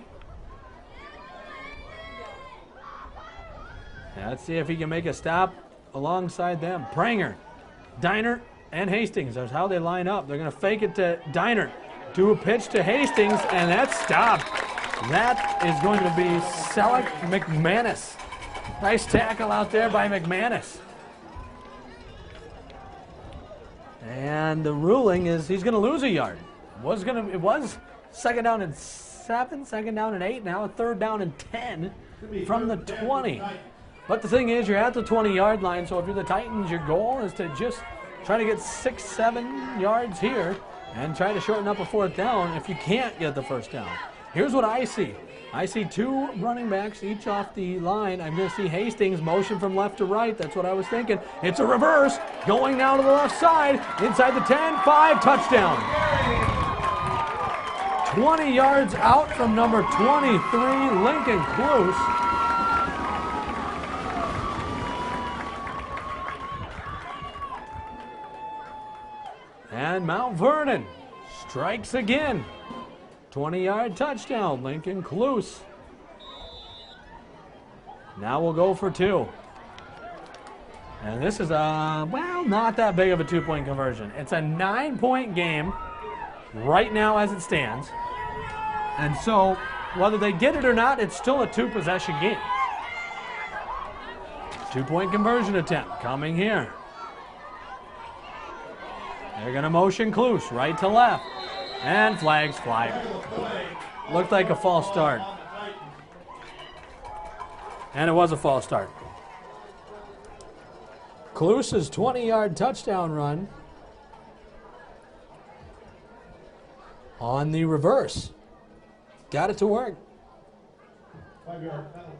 Now let's see if he can make a stop alongside them. Pranger, Diner, and Hastings. That's how they line up. They're going to fake it to Diner. Do a pitch to Hastings, and that's stopped. That is going to be Selleck McManus. Nice tackle out there by McManus. And the ruling is he's going to lose a yard. It was 2nd down and 7, 2nd down and 8, now 3rd down and 10 from the 20. But the thing is, you're at the 20-yard line, so if you're the Titans, your goal is to just try to get 6, 7 yards here and try to shorten up a 4th down if you can't get the 1st down. Here's what I see. I see 2 running backs each off the line. I'm going to see Hastings motion from left to right. That's what I was thinking. It's a reverse. Going now to the left side. Inside the 10, 5, touchdown. 20 yards out from number 23, Lincoln Cluse. And Mount Vernon strikes again. 20-yard touchdown, Lincoln Cluse. Now we'll go for 2. And this is not that big of a 2-point conversion. It's a 9-point game right now as it stands. And so, whether they get it or not, it's still a 2-possession game. 2-point conversion attempt coming here. They're going to motion Cluse right to left. And flags fly. Looked like a false start. And it was a false start. Cluse's 20-yard touchdown run on the reverse. Got it to work. 5-yard penalty.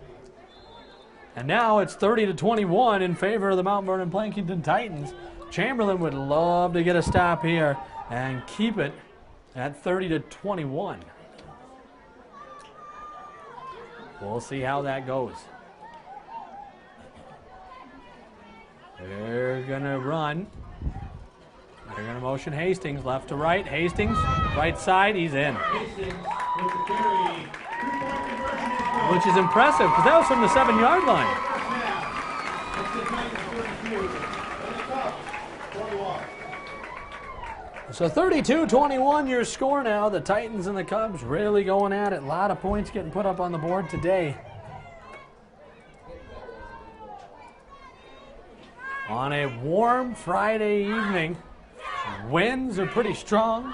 And now it's 30-21 in favor of the Mount Vernon Plankington Titans. Chamberlain would love to get a stop here and keep it at 30-21. We'll see how that goes. They're going to run. They're going to motion Hastings left to right. Hastings, right side, he's in. Hastings with the carry. 2-point conversion is good. Which is impressive because that was from the 7-yard line. It's the Titans 32 and the Cubs 21. So 32-21 your score now. The Titans and the Cubs really going at it. A lot of points getting put up on the board today. On a warm Friday evening, winds are pretty strong.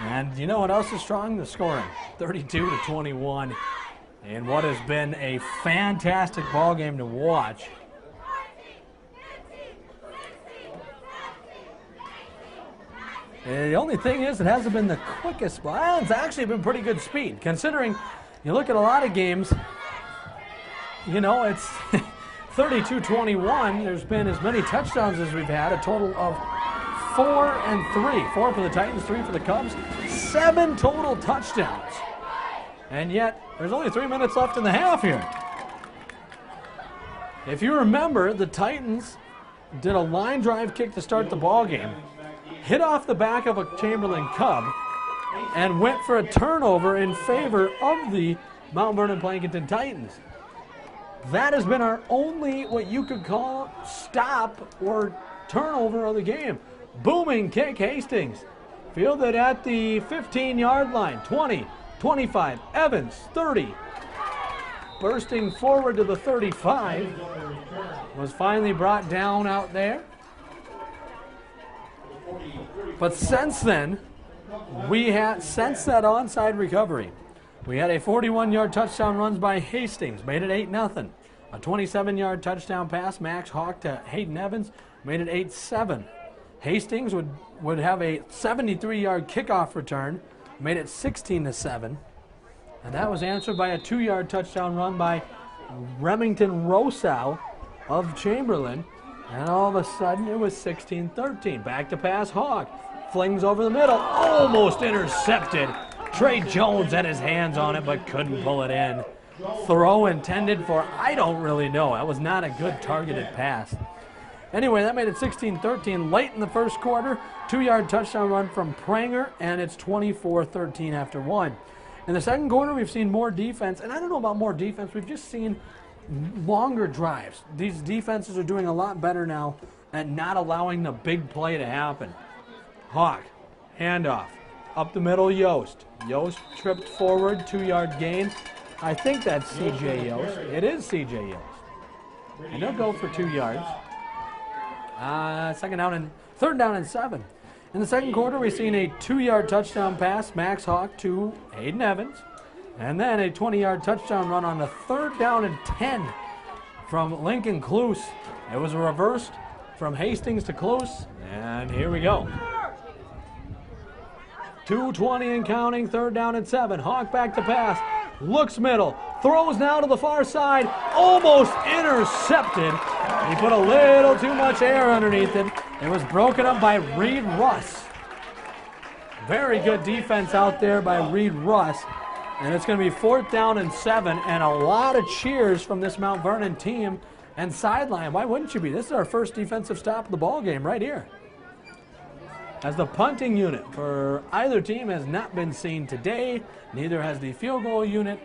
And you know what else is strong? The scoring. 32-21. And what has been a fantastic ball game to watch. The only thing is it hasn't been the quickest. Well, it's actually been pretty good speed. Considering you look at a lot of games, you know, it's 32-21. There's been as many touchdowns as we've had, a total of 4 and 3. 4 for the Titans, 3 for the Cubs. 7 total touchdowns. And yet, there's only 3 minutes left in the half here. If you remember, the Titans did a line drive kick to start the ball game, hit off the back of a Chamberlain Cub, and went for a turnover in favor of the Mount Vernon Plankington Titans. That has been our only, what you could call, stop or turnover of the game. Booming kick, Hastings. Fielded at the 15-yard line. 20, 25, Evans, 30. Bursting forward to the 35. Was finally brought down out there. But since then, since that onside recovery, we had a 41-yard touchdown run by Hastings, made it 8-0. A 27-yard touchdown pass, Max Hawk to Hayden Evans, made it 8-7. Hastings would have a 73-yard kickoff return, made it 16-7. And that was answered by a 2-yard touchdown run by Remington Rosow of Chamberlain. And all of a sudden, it was 16-13. Back to pass, Hawk flings over the middle, almost intercepted. Trey Jones had his hands on it, but couldn't pull it in. Throw intended for, I don't really know. That was not a good targeted pass. Anyway, that made it 16-13 late in the first quarter. 2-yard touchdown run from Pranger, and it's 24-13 after 1. In the second quarter, we've seen more defense, and I don't know about more defense. We've just seen longer drives. These defenses are doing a lot better now at not allowing the big play to happen. Hawk, handoff. Up the middle, Yost. Yost tripped forward, 2-yard gain. I think that's C.J. Yost. It is C.J. Yost. And they'll go for 2 yards. Third down and 7. In the second quarter, we've seen a 2-yard touchdown pass, Max Hawk to Hayden Evans. And then a 20-yard touchdown run on the 3rd down and 10 from Lincoln Cluse. It was reversed from Hastings to Cluse. And here we go. 2:20 and counting, 3rd down and 7. Hawk back to pass, looks middle, throws now to the far side, almost intercepted. He put a little too much air underneath it. It was broken up by Reed Russ. Very good defense out there by Reed Russ. And it's going to be 4th down and 7, and a lot of cheers from this Mount Vernon team and sideline. Why wouldn't you be? This is our first defensive stop of the ball game right here. As the punting unit for either team has not been seen today, neither has the field goal unit.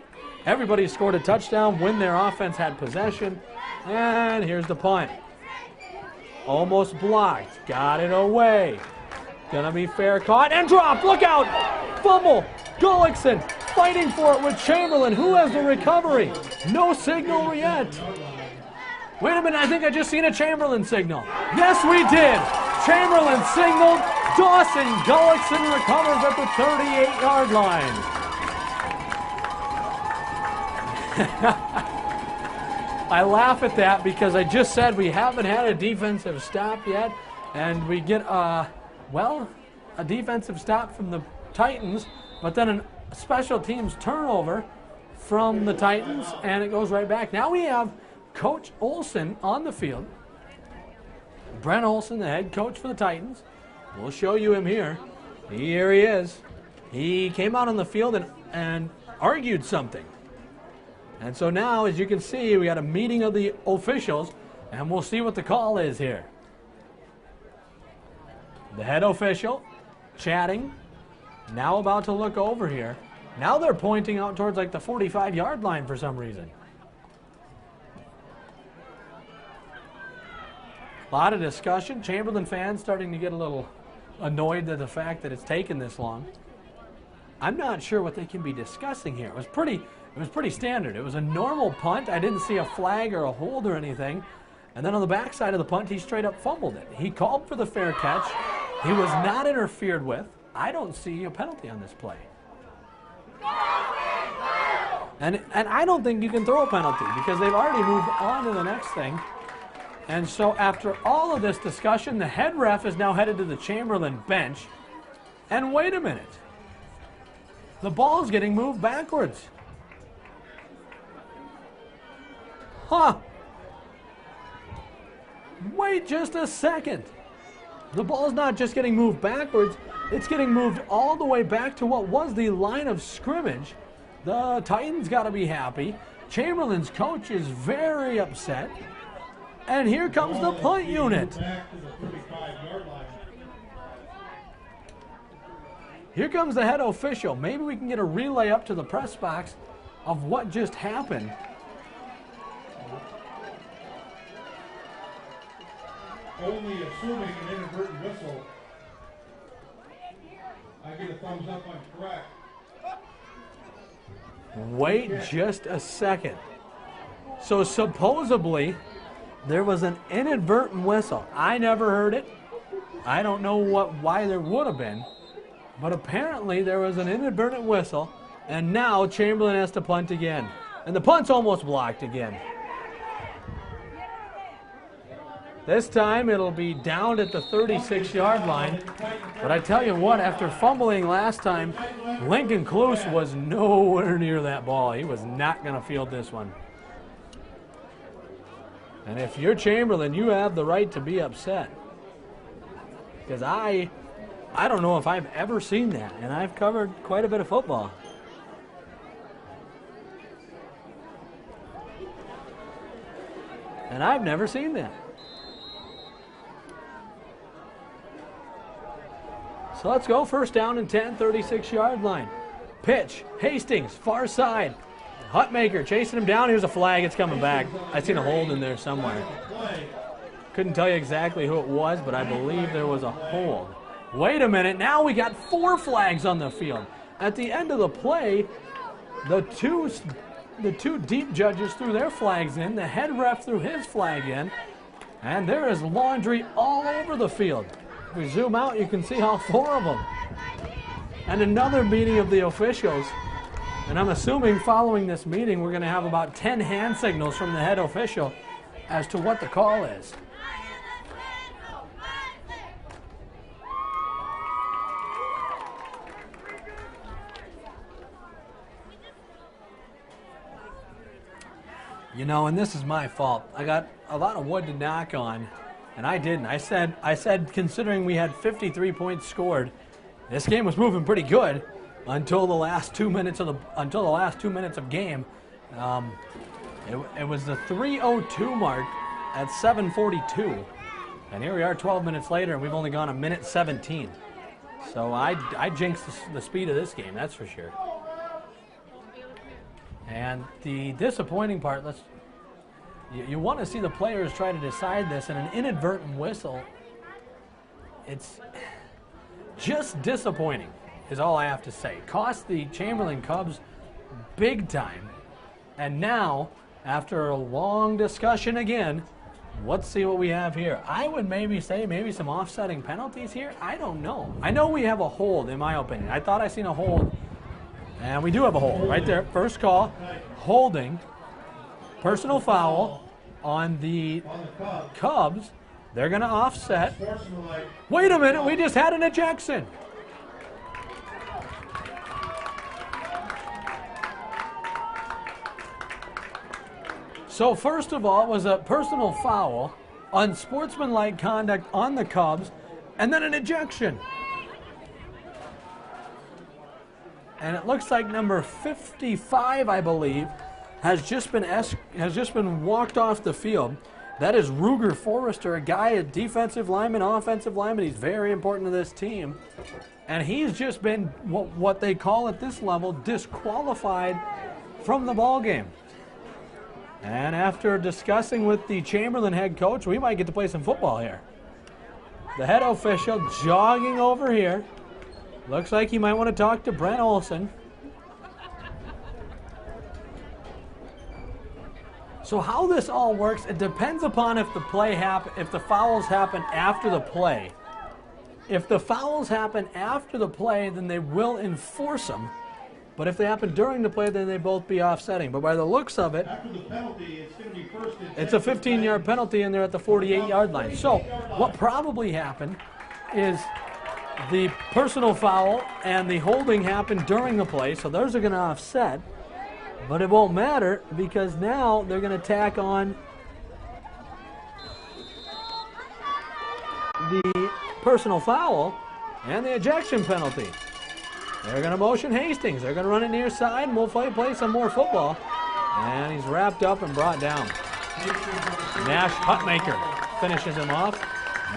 Everybody scored a touchdown when their offense had possession. And here's the punt. Almost blocked. Got it away. Gonna be fair, caught and dropped. Look out! Fumble. Gullickson fighting for it with Chamberlain. Who has the recovery? No signal yet. Wait a minute, I think I just seen a Chamberlain signal. Yes, we did. Chamberlain signaled. Dawson Gullickson recovers at the 38-yard line. I laugh at that because I just said we haven't had a defensive stop yet, and we get, a defensive stop from the Titans, but then a special teams turnover from the Titans, and it goes right back. Now we have Coach Olson on the field. Brent Olson, the head coach for the Titans. We'll show you him here. Here he is. He came out on the field and argued something. And so now, as you can see, we got a meeting of the officials, and we'll see what the call is here. The head official chatting, now about to look over here. Now they're pointing out towards like the 45-yard line for some reason. A lot of discussion. Chamberlain fans starting to get a little annoyed at the fact that it's taken this long. I'm not sure what they can be discussing here. It was pretty standard. It was a normal punt. I didn't see a flag or a hold or anything. And then on the backside of the punt, he straight up fumbled it. He called for the fair catch. He was not interfered with. I don't see a penalty on this play. And I don't think you can throw a penalty because they've already moved on to the next thing. And so after all of this discussion, the head ref is now headed to the Chamberlain bench. And wait a minute. The ball's getting moved backwards. Huh. Wait just a second. The ball's not just getting moved backwards, it's getting moved all the way back to what was the line of scrimmage. The Titans got to be happy. Chamberlain's coach is very upset. And here comes the punt unit. Here comes the head official. Maybe we can get a relay up to the press box of what just happened. Only assuming an inadvertent whistle. I get a thumbs up on correct. Wait just a second. So supposedly there was an inadvertent whistle. I never heard it. I don't know why there would have been. But apparently there was an inadvertent whistle, and now Chamberlain has to punt again. And the punt's almost blocked again. This time it'll be down at the 36-yard line. But I tell you what, after fumbling last time, Lincoln Kluse was nowhere near that ball. He was not going to field this one. And if you're Chamberlain, you have the right to be upset. Because I don't know if I've ever seen that, and I've covered quite a bit of football. And I've never seen that. So let's go. First down and 10, 36-yard line. Pitch, Hastings, far side. Hutmaker chasing him down. Here's a flag. It's coming back. I seen a hold in there somewhere. Couldn't tell you exactly who it was, but I believe there was a hold. Wait a minute. Now we got 4 flags on the field. At the end of the play, the two deep judges threw their flags in. The head ref threw his flag in. And there is laundry all over the field. If we zoom out, you can see how 4 of them. And another meeting of the officials. And I'm assuming following this meeting, we're going to have about 10 hand signals from the head official as to what the call is. You know, and this is my fault. I got a lot of wood to knock on, and I didn't. I said considering we had 53 points scored, this game was moving pretty good until the last 2 minutes of game. It was the 3:02 mark at 7:42, and here we are 12 minutes later, and we've only gone a minute 17. So I jinxed the speed of this game, that's for sure. And the disappointing part, you want to see the players try to decide this, and an inadvertent whistle, it's just disappointing is all I have to say. Cost the Chamberlain Cubs big time. And now, after a long discussion again, let's see what we have here. I would maybe say some offsetting penalties here. I don't know. I know we have a hold, in my opinion. I thought I seen a hold. And we do have a hold right there. First call, holding, personal foul on the Cubs. They're going to offset. Wait a minute, we just had an ejection. So first of all, it was a personal foul, unsportsmanlike conduct on the Cubs, and then an ejection. And it looks like number 55, I believe, has just been walked off the field. That is Ruger Forrester, a guy, a defensive lineman, offensive lineman. He's very important to this team. And he's just been what they call at this level disqualified from the ball game. And after discussing with the Chamberlain head coach, we might get to play some football here. The head official jogging over here. Looks like he might want to talk to Brent Olson. So how this all works, it depends upon if the fouls happen after the play. If the fouls happen after the play, then they will enforce them. But if they happen during the play, then they both be offsetting. But by the looks of it, After the penalty, it's going to be first and it's a 15-yard penalty, and they're at the 48-yard line. So what probably happened is the personal foul and the holding happened during the play, so those are going to offset. But it won't matter because now they're going to tack on the personal foul and the ejection penalty. They're going to motion Hastings. They're going to run it near side, and we'll play some more football. And he's wrapped up and brought down. Nash Hutmaker finishes him off.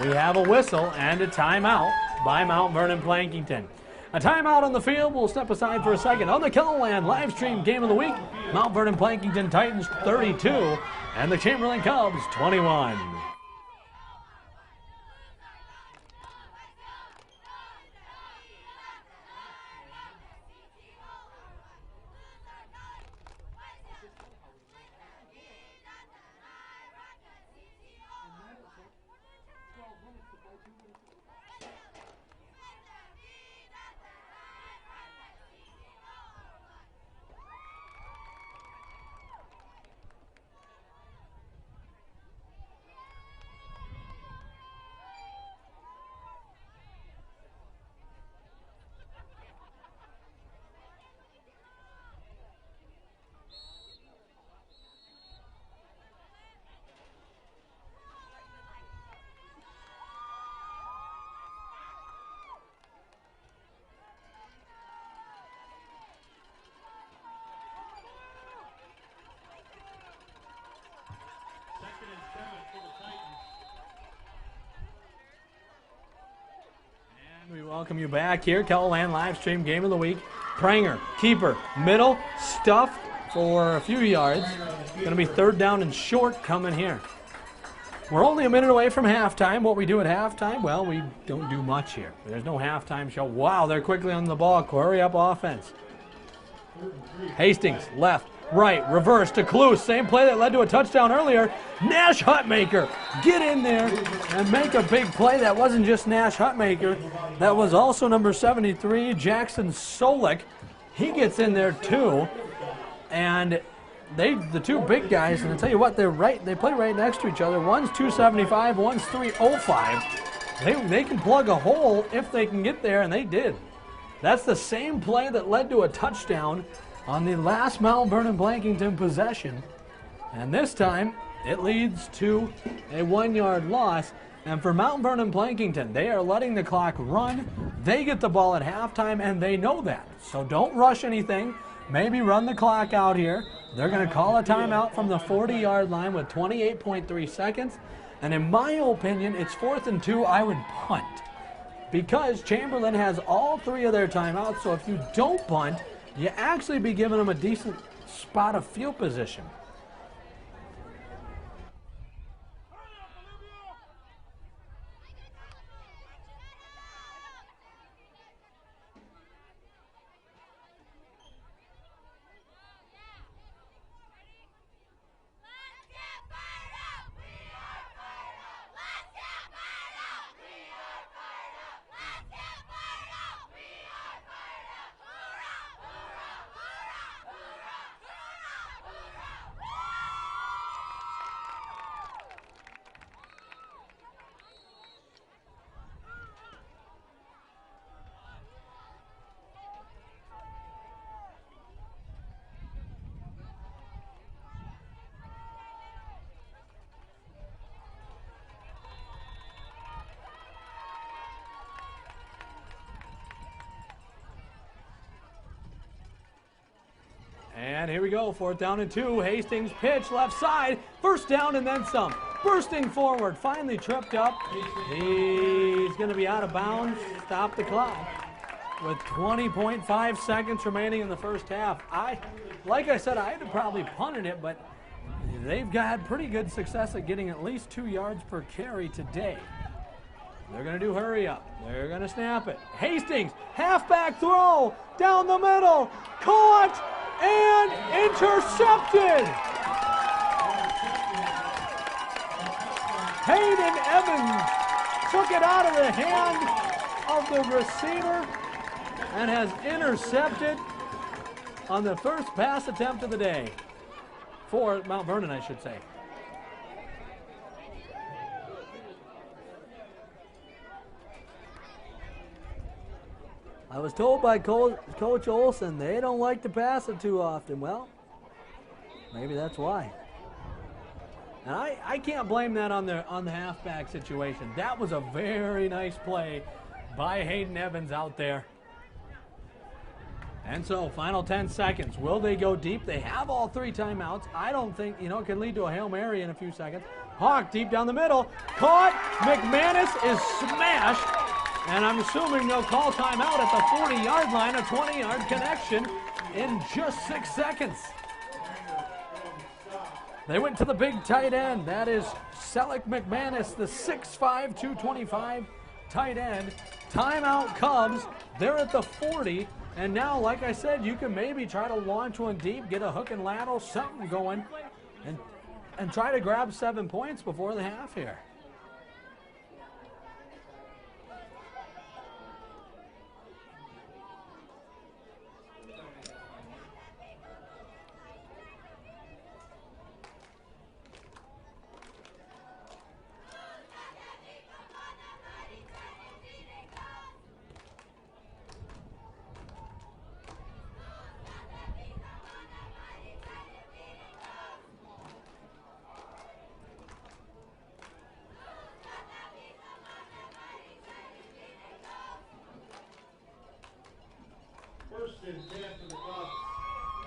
We have a whistle and a timeout by Mount Vernon Plankington. A timeout on the field. We'll step aside for a second. On the Kellerland Livestream Game of the Week, Mount Vernon Plankington Titans 32 and the Chamberlain Cubs 21. We welcome you back here. Kellerland Livestream Game of the Week. Pranger, keeper, middle, stuffed for a few yards. Going to be third down and short coming here. We're only a minute away from halftime. What we do at halftime, well, we don't do much here. There's no halftime show. Wow, they're quickly on the ball. Hurry up offense. Hastings, left, right, reverse to Clue. Same play that led to a touchdown earlier. Nash Hutmaker, get in there and make a big play. That wasn't just Nash Hutmaker. That was also number 73, Jackson Solik. He gets in there too. And the two big guys, and I tell you what, they play right next to each other. One's 275, one's 305. They can plug a hole if they can get there, and they did. That's the same play that led to a touchdown on the last Mount Vernon Blankington possession. And this time, it leads to a 1-yard loss. And for Mount Vernon Blankington, they are letting the clock run. They get the ball at halftime, and they know that. So don't rush anything. Maybe run the clock out here. They're going to call a timeout from the 40-yard line with 28.3 seconds. And in my opinion, it's 4th and 2. I would punt. Because Chamberlain has all 3 of their timeouts, so if you don't punt, you actually be giving them a decent spot of field position. here we go, 4th down and 2. Hastings pitch left side, 1st down and then some. Bursting forward, finally tripped up. He's going to be out of bounds. Stop the clock with 20.5 seconds remaining in the first half. Like I said, I'd have probably punted it, but they've had pretty good success at getting at least 2 yards per carry today. They're going to do hurry up. They're going to snap it. Hastings, halfback throw, down the middle, caught and intercepted. Hayden Evans took it out of the hand of the receiver and has intercepted on the first pass attempt of the day for Mount Vernon, I should say. I was told by Coach Olson they don't like to pass it too often. Well, maybe that's why. And I can't blame that on the halfback situation. That was a very nice play by Hayden Evans out there. And so, final 10 seconds. Will they go deep? They have all 3 timeouts. I don't think, it can lead to a Hail Mary in a few seconds. Hawk deep down the middle. Caught. McManus is smashed. And I'm assuming they'll call timeout at the 40-yard line, a 20-yard connection in just 6 seconds. They went to the big tight end. That is Selleck McManus, the 6'5", 225 tight end. Timeout Cubs. They're at the 40. And now, like I said, you can maybe try to launch one deep, get a hook and lateral, something going, and try to grab 7 points before the half here.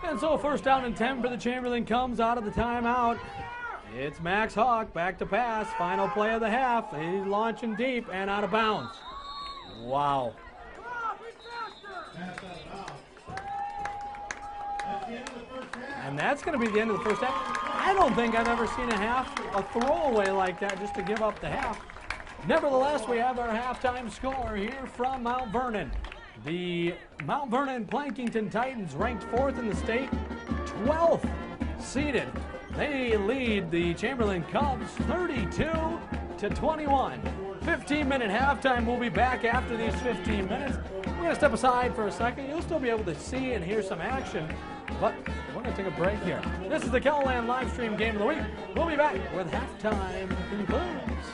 And so 1st down and 10 for the Chamberlain comes out of the timeout. It's Max Hawk back to pass. Final play of the half. He's launching deep and out of bounds. Wow. And that's going to be the end of the first half. I don't think I've ever seen a throwaway like that just to give up the half. Nevertheless, we have our halftime score here from Mount Vernon. The Mount Vernon Plankington Titans ranked 4th in the state, 12th seeded. They lead the Chamberlain Cubs 32-21. 15-minute halftime. We'll be back after these 15 minutes. We're going to step aside for a second. You'll still be able to see and hear some action, but we're going to take a break here. This is the Keloland Livestream Game of the Week. We'll be back with halftime concludes.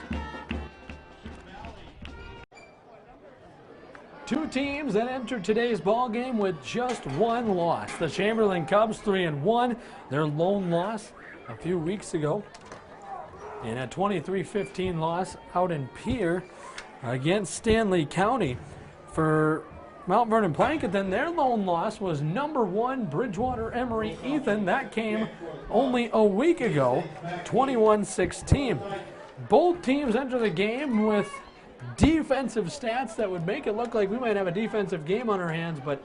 2 teams that entered today's ball game with just 1 loss. The Chamberlain Cubs 3-1. Their lone loss a few weeks ago in a 23-15 loss out in Pierre against Stanley County. For Mount Vernon Plankington, their lone loss was number 1 Bridgewater Emory Ethan. That came only a week ago, 21-16. Both teams enter the game with defensive stats that would make it look like we might have a defensive game on our hands, but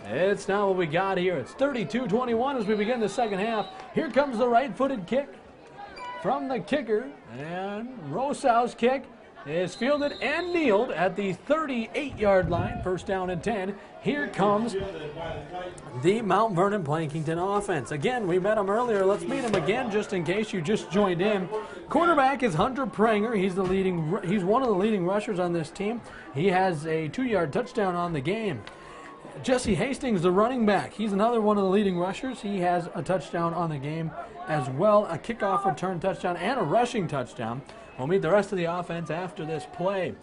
it's not what we got here. It's 32-21 as we begin the second half. Here comes the right-footed kick from the kicker, and Rosau's kick is fielded and kneeled at the 38-yard line. 1st down and 10. Here comes the Mount Vernon Plankington offense. Again, we met him earlier. Let's meet him again just in case you just joined in. Quarterback is Hunter Pranger. He's one of the leading rushers on this team. He has a 2-yard touchdown on the game. Jesse Hastings, the running back. He's another one of the leading rushers. He has a touchdown on the game as well, a kickoff return touchdown and a rushing touchdown. We'll meet the rest of the offense after this play.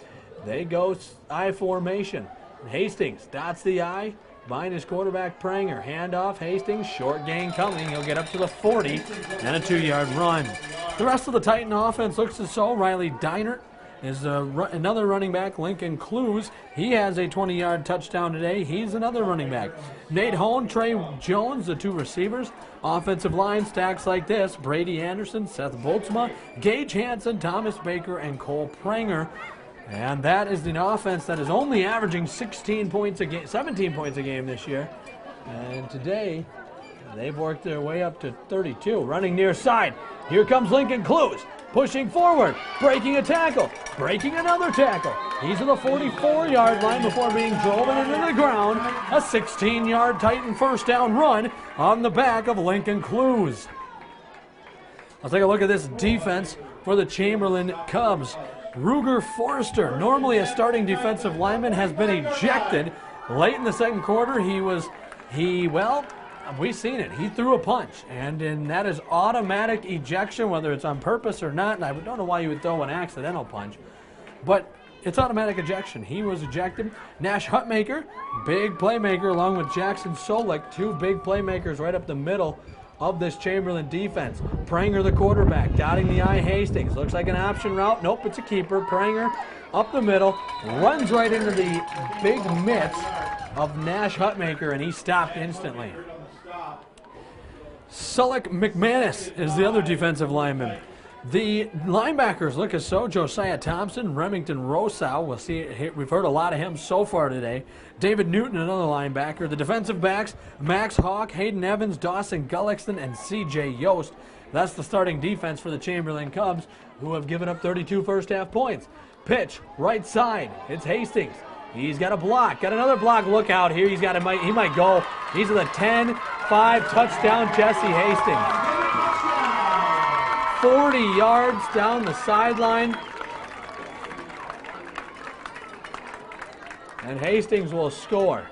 They go I formation. Hastings dots the I behind his quarterback Pranger. Handoff, Hastings, short gain coming. He'll get up to the 40 and a 2-yard run. The rest of the Titan offense looks as so. Riley Deinert is another running back, Lincoln Clues. He has a 20-yard touchdown today. He's another running back. Nate Hone, Trey Jones, the two receivers. Offensive line stacks like this: Brady Anderson, Seth Boltzma, Gage Hansen, Thomas Baker, and Cole Pranger. And that is an offense that is only averaging 17 points a game this year. And today, they've worked their way up to 32. Running near side. Here comes Lincoln Clues. Pushing forward, breaking a tackle, breaking another tackle. He's at the 44-yard line before being driven into the ground. A 16-yard Titan first down run on the back of Lincoln Clues. Let's take a look at this defense for the Chamberlain Cubs. Ruger Forrester, normally a starting defensive lineman, has been ejected late in the second quarter. We've seen it. He threw a punch, and that is automatic ejection, whether it's on purpose or not. And I don't know why you would throw an accidental punch, but it's automatic ejection. He was ejected. Nash Hutmaker, big playmaker, along with Jackson Solik, two big playmakers right up the middle of this Chamberlain defense. Pranger, the quarterback, dotting the I. Hastings. Looks like an option route. Nope, it's a keeper. Pranger up the middle, runs right into the big mitts of Nash Hutmaker, and he stopped instantly. Sullick McManus is the other defensive lineman. The linebackers look as so: Josiah Thompson, Remington Rosow. We've heard a lot of him so far today. David Newton, another linebacker. The defensive backs: Max Hawk, Hayden Evans, Dawson Gullickston, and C.J. Yost. That's the starting defense for the Chamberlain Cubs, who have given up 32 first-half points. Pitch, right side. It's Hastings. He's got a block. Got another block. Look out here. He might go. He's at the 10-5 touchdown, Jesse Hastings. 40 yards down the sideline. And Hastings will score.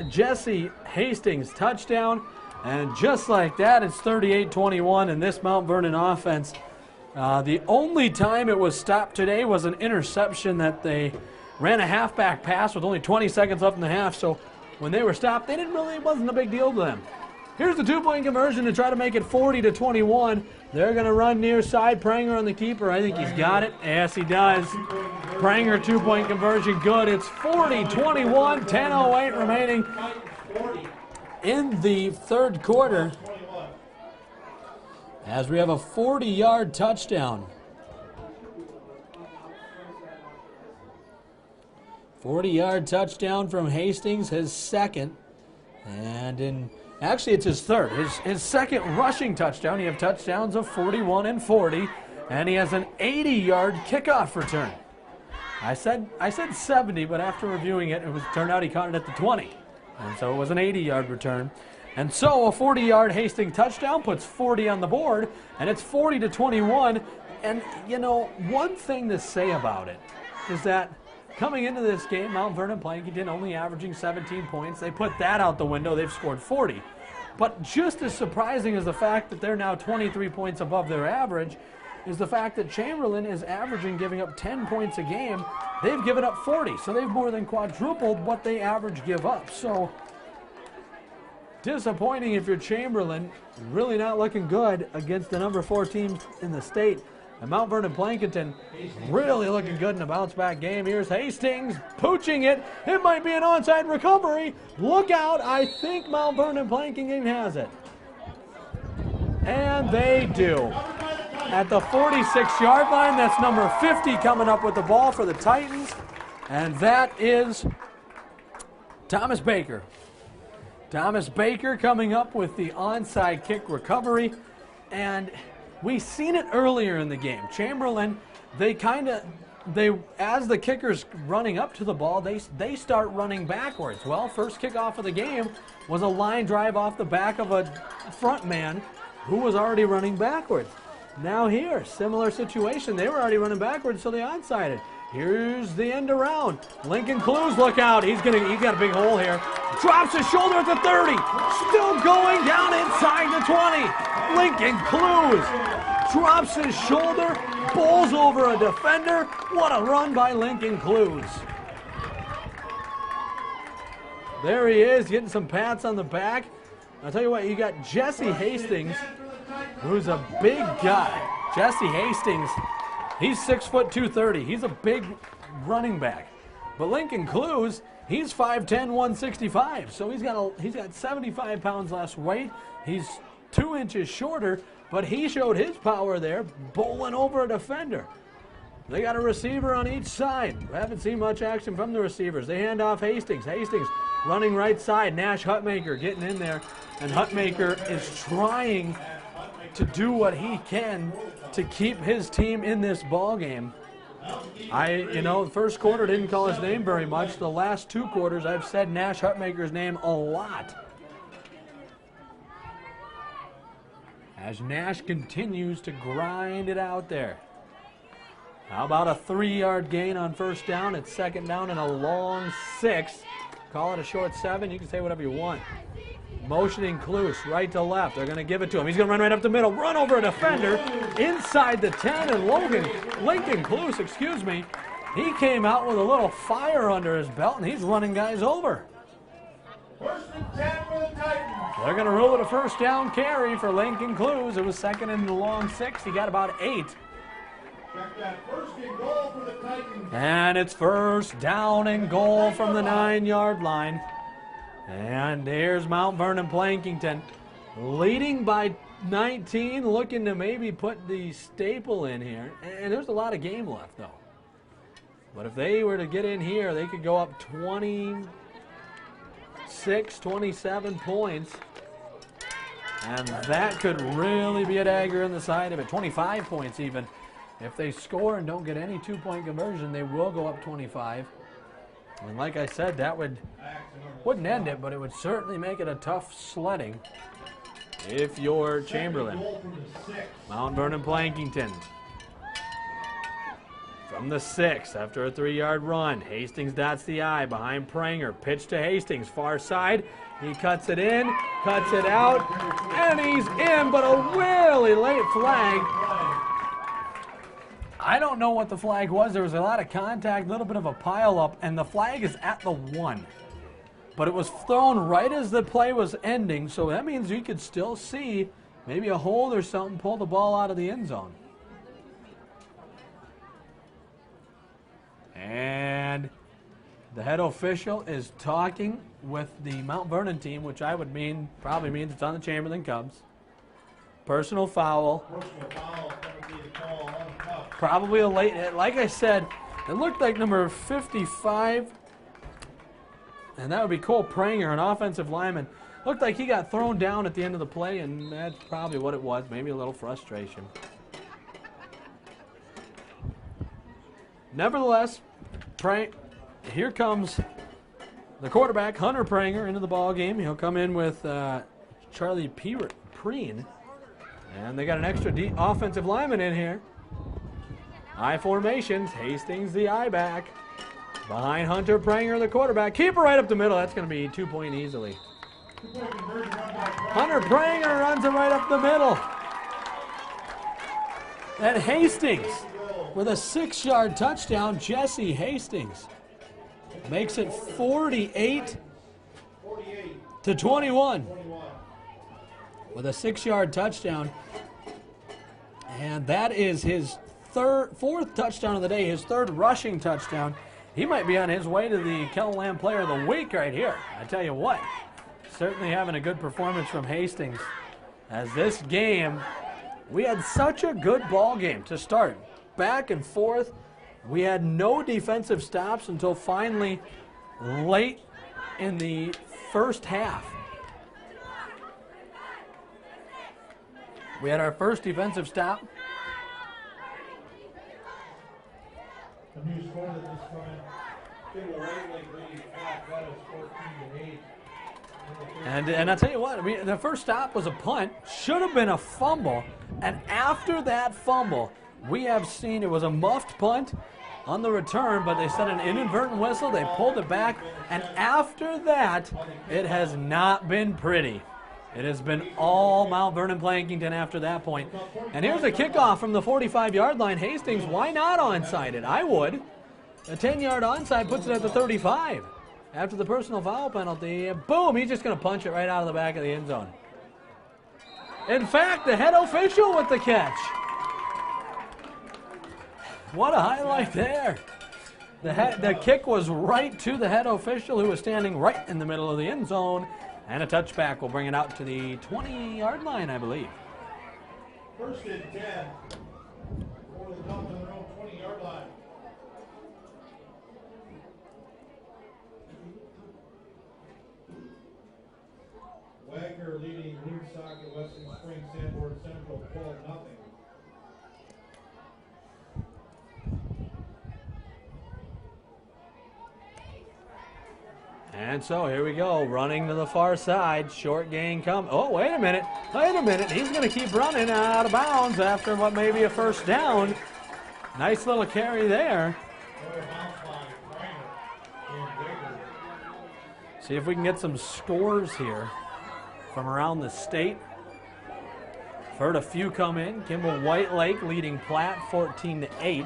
Jesse Hastings touchdown. And just like that, it's 38-21 in this Mount Vernon offense. The only time it was stopped today was an interception that they ran a halfback pass with only 20 seconds left in the half. So when they were stopped, it wasn't a big deal to them. Here's the two-point conversion to try to make it 40-21. They're going to run near side. Pranger on the keeper. I think he's got it. Yes, he does. Pranger two-point conversion, good. It's 40-21, 10:08 remaining in the third quarter, as we have a 40-yard touchdown. 40-yard touchdown from Hastings, his second. And actually it's his third. His second rushing touchdown. He has touchdowns of 41 and 40. And he has an 80-yard kickoff return. I said 70, but after reviewing it, turned out he caught it at the 20. And so it was an 80-yard return. And so a 40-yard Hastings touchdown puts 40 on the board, and it's 40-21. And, one thing to say about it is that coming into this game, Mount Vernon Plankinton only averaging 17 points. They put that out the window. They've scored 40. But just as surprising as the fact that they're now 23 points above their average is the fact that Chamberlain is giving up 10 points a game. They've given up 40, so they've more than quadrupled what they average give up. So disappointing if you're Chamberlain. Really not looking good against the number 4 team in the state. And Mount Vernon Plankinton really looking good in a bounce-back game. Here's Hastings pooching it. It might be an onside recovery. Look out. I think Mount Vernon Plankinton has it. And they do. At the 46-yard line, that's number 50 coming up with the ball for the Titans. And that is Thomas Baker. Thomas Baker coming up with the onside kick recovery. And we've seen it earlier in the game. Chamberlain, as the kicker's running up to the ball, they start running backwards. Well, first kickoff of the game was a line drive off the back of a front man who was already running backwards. Now here, similar situation. They were already running backwards, so they onside-ed. Here's the end around. Lincoln Clues, look out. He's got a big hole here. Drops his shoulder at the 30. Still going down inside the 20. Lincoln Clues drops his shoulder, bowls over a defender. What a run by Lincoln Clues. There he is, getting some pats on the back. I'll tell you what, you got Jesse Hastings, who's a big guy. Jesse Hastings, he's 6 foot 230. He's a big running back. But Lincoln Clues, he's 5'10", 165. So he's got 75 pounds less weight. He's 2 inches shorter, but he showed his power there, bowling over a defender. They got a receiver on each side. We haven't seen much action from the receivers. They hand off Hastings. Hastings running right side. Nash Hutmaker getting in there. And Hutmaker is trying to do what he can to keep his team in this ball game. The first quarter didn't call his name very much. The last 2 quarters, I've said Nash Hutmaker's name a lot. As Nash continues to grind it out there. How about a 3-yard gain on first down? It's second down and a long 6. Call it a short 7. You can say whatever you want. Motioning Clues right to left. They're going to give it to him. He's going to run right up the middle, run over a defender inside the 10, and Lincoln Clues, he came out with a little fire under his belt, and he's running guys over. First and 10 for the Titans. They're going to rule it a first down carry for Lincoln Clues. It was second and the long 6. He got about 8. Check that. First and goal for the Titans. And it's first down and goal from the 9-yard line. And there's Mount Vernon Plankington leading by 19, looking to maybe put the staple in here. And there's a lot of game left, though. But if they were to get in here, they could go up 26, 27 points. And that could really be a dagger in the side of it. 25 points even. If they score and don't get any 2-point conversion, they will go up 25. And like I said, that wouldn't end it, but it would certainly make it a tough sledding if you're Chamberlain. Mount Vernon Plankington from the 6 after a 3-yard run. Hastings dots the I behind Pranger. Pitch to Hastings, far side. He cuts it in, cuts it out, and he's in, but a really late flag. I don't know what the flag was. There was a lot of contact, a little bit of a pile-up, and the flag is at the 1. But it was thrown right as the play was ending, so that means you could still see maybe a hold or something, pull the ball out of the end zone. And the head official is talking with the Mount Vernon team, which I would probably means it's on the Chamberlain Cubs. Personal foul. Personal foul, probably the call on the Cubs. Probably a late hit. Like I said, it looked like number 55, and that would be Cole Pranger, an offensive lineman. Looked like he got thrown down at the end of the play, and that's probably what it was, maybe a little frustration. Nevertheless, here comes the quarterback, Hunter Pranger, into the ball game. He'll come in with Charlie Preen. And they got an extra offensive lineman in here. I formations. Hastings the I back. Behind Hunter Pranger, the quarterback. Keep it right up the middle. That's going to be 2-point easily. Hunter Pranger runs it right up the middle. And Hastings with a 6-yard touchdown. Jesse Hastings makes it 48 to 21. With a 6-yard touchdown. And that is his fourth touchdown of the day, his 3rd rushing touchdown. He might be on his way to the Kellerland Player of the Week right here. I tell you what, certainly having a good performance from Hastings. As this game, we had such a good ball game to start. Back and forth. We had no defensive stops until finally late in the first half. We had our first defensive stop. The new score that this time, people right like really fast, that is 14-8. And I'll tell you what, the first stop was a punt, should have been a fumble, and after that fumble, we have seen it was a muffed punt on the return, but they set an inadvertent whistle, they pulled it back, and after that, it has not been pretty. It has been all Mount Vernon Plankington after that point. And here's a kickoff from the 45-yard line. Hastings, why not onside it? I would. A 10-yard onside puts it at the 35. after the personal foul penalty. And boom, he's just going to punch it right out of the back of the end zone. In fact, the head official with the catch. What a highlight there. The kick was right to the head official, who was standing right in the middle of the end zone. And a touchback will bring it out to the 20-yard line, I believe. First and 10 for the Cubs on their own 20-yard line. Wagner leading Woodstock at Western Springs Sanborn Central 12-0. And so here we go, running to the far side. Short gain come. Oh, wait a minute. Wait a minute. He's going to keep running out of bounds after what may be a first down. Nice little carry there. See if we can get some scores here from around the state. Heard a few come in. Kimball White Lake leading Platte 14-8.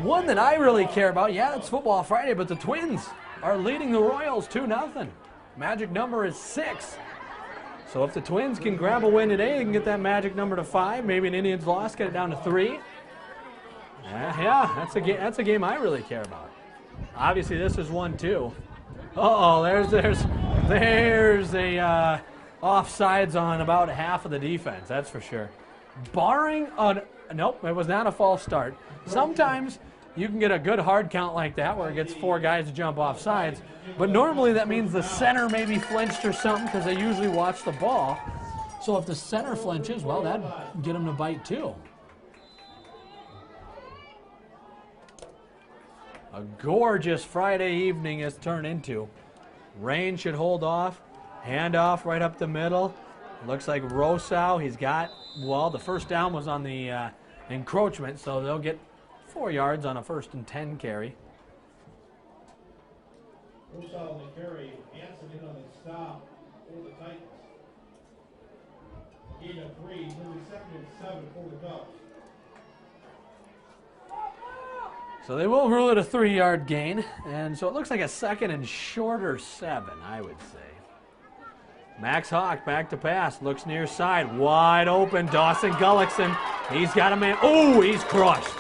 One that I really care about, yeah, it's Football Friday, but the Twins are leading the Royals 2-0. Magic number is 6. So if the Twins can grab a win today, they can get that magic number to 5. Maybe an Indians loss, get it down to 3. Yeah, that's a game I really care about. Obviously, this is one too. Uh-oh, there's a offsides on about half of the defense, that's for sure. Barring nope, it was not a false start. Sometimes you can get a good hard count like that where it gets 4 guys to jump off sides, but normally that means the center maybe flinched or something because they usually watch the ball. So if the center flinches, well, that'd get them to bite too. A gorgeous Friday evening has turned into. Rain should hold off. Handoff right up the middle. Looks like Rosau, he's got, well, the first down was on the encroachment, so they'll get 4 yards on a 1st and 10 carry. Rosau on the carry, Hanson in on the stop for the Titans. Gain of 3, nearly 2nd and 7 for the Cubs. So they will rule it a 3-yard gain, and so it looks like a 2nd and shorter 7, I would say. Max Hawk back to pass, looks near side, wide open, Dawson Gullickson. He's got a man, oh, he's crushed.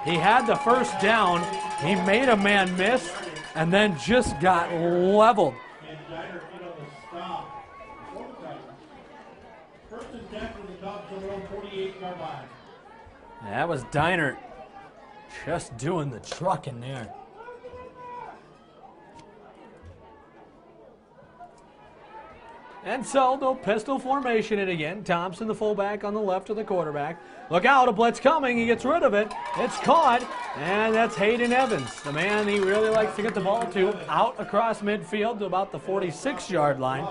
He had the first down, he made a man miss, and then just got leveled. And Diner in on the stop for the Titans. 1st and 10 for the Cubs on their own 48-yard line. That was Diner just doing the trucking there. And so no pistol formation it again. Thompson, the fullback, on the left of the quarterback. Look out, a blitz coming. He gets rid of it. It's caught, and that's Hayden Evans, the man he really likes to get the ball to, out across midfield to about the 46-yard line.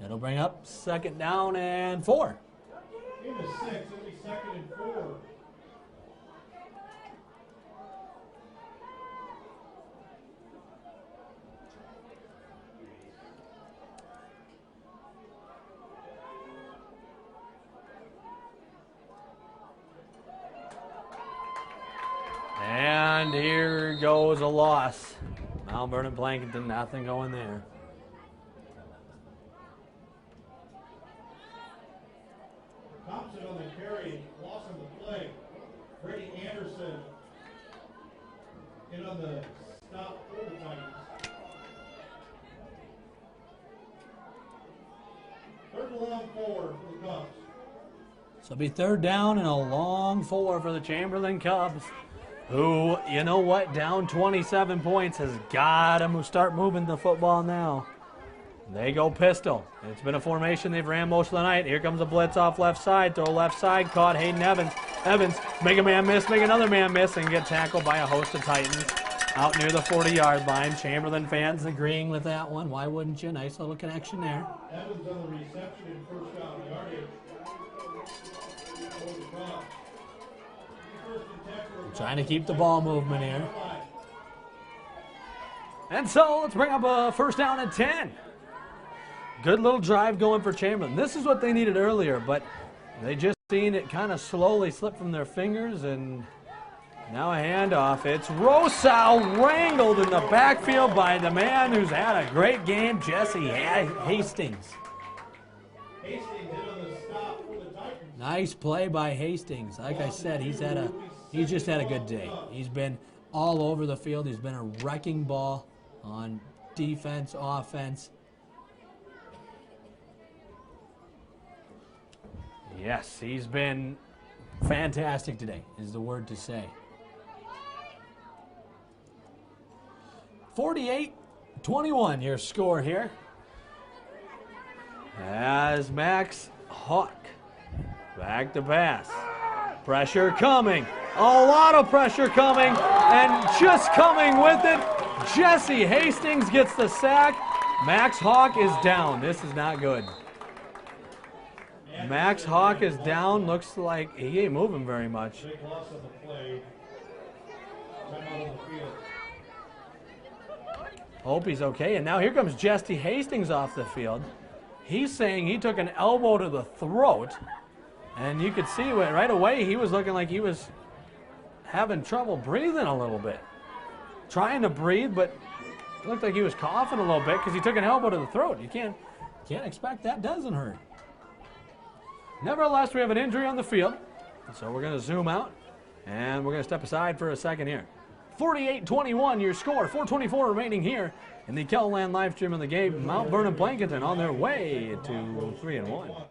It'll bring up 2nd down and 4. In the 6, it'll be 2nd and 4. And here goes a loss. Mount Vernon Blankenton, nothing going there. Thompson on the carry, loss on the play. Brady Anderson in on the stop for the Titans. 3rd and long 4 for the Cubs. So it'll be 3rd down and a long 4 for the Chamberlain Cubs, who, you know what, down 27 points, has got to start moving the football now. They go pistol. It's been a formation they've ran most of the night. Here comes a blitz off left side. Throw left side, caught Hayden Evans. Evans, make a man miss, make another man miss, and get tackled by a host of Titans out near the 40-yard line. Chamberlain fans agreeing with that one. Why wouldn't you? Nice little connection there. Evans on the reception and 1st down yardage. Trying to keep the ball movement here. And so let's bring up a 1st down and 10. Good little drive going for Chamberlain. This is what they needed earlier, but they just seen it kind of slowly slip from their fingers, and Now a handoff. It's Rosal wrangled in the backfield by the man who's had a great game, Jesse Hastings. Nice play by Hastings. Like I said, he's just had a good day. He's been all over the field. He's been a wrecking ball on defense, offense. Yes, he's been fantastic today, is the word to say. 48-21 your score here. As Max Hawk back to pass. Pressure coming. A lot of pressure coming. And just coming with it, Jesse Hastings gets the sack. Max Hawk is down. This is not good. Max Hawk is down. Looks like he ain't moving very much. Hope he's okay. And now here comes Jesse Hastings off the field. He's saying he took an elbow to the throat. And you could see right away he was looking like he was having trouble breathing a little bit. Trying to breathe, but it looked like he was coughing a little bit because he took an elbow to the throat. You can't expect that doesn't hurt. Nevertheless, we have an injury on the field. So we're going to zoom out, and we're going to step aside for a second here. 48-21 your score, 4:24 remaining here in the Kelland live stream of the game. Mount Vernon Blankenton on their way to 3-1.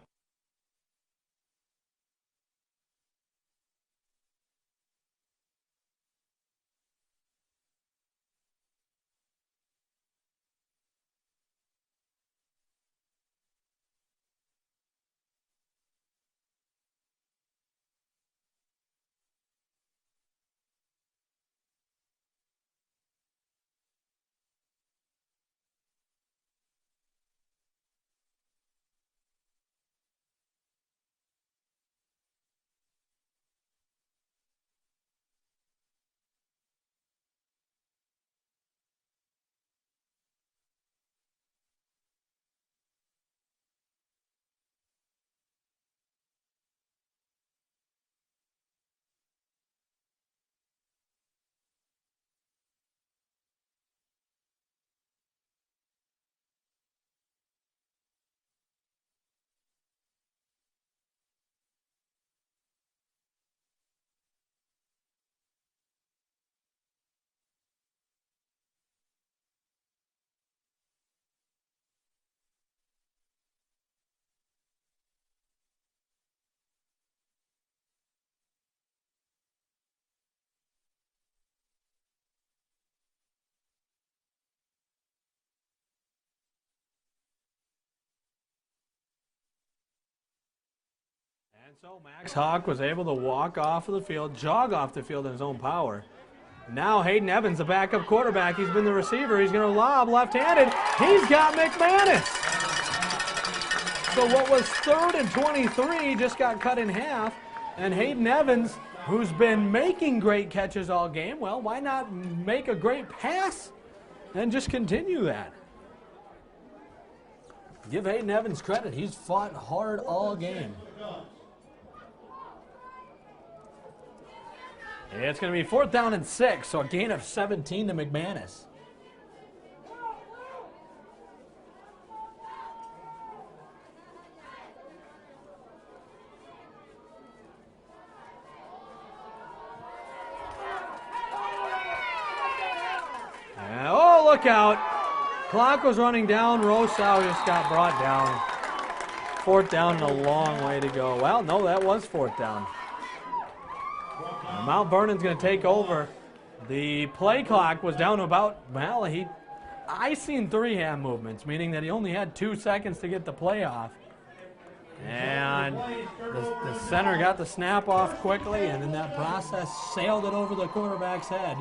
And so Max Hawk was able to walk off of the field, jog off the field in his own power. Now Hayden Evans, the backup quarterback, he's been the receiver. He's going to lob left-handed. He's got McManus. So what was 3rd and 23 just got cut in half. And Hayden Evans, who's been making great catches all game, well, why not make a great pass and just continue that? Give Hayden Evans credit. He's fought hard all game. It's going to be 4th down and 6, so a gain of 17 to McManus. And, oh, look out. Clock was running down. Rosau just got brought down. 4th down and a long way to go. Well, no, that was 4th down. Mount Vernon's going to take over. The play clock was down to about, well, I seen 3 hand movements, meaning that he only had 2 seconds to get the play off. And the center got the snap off quickly, and in that process sailed it over the quarterback's head.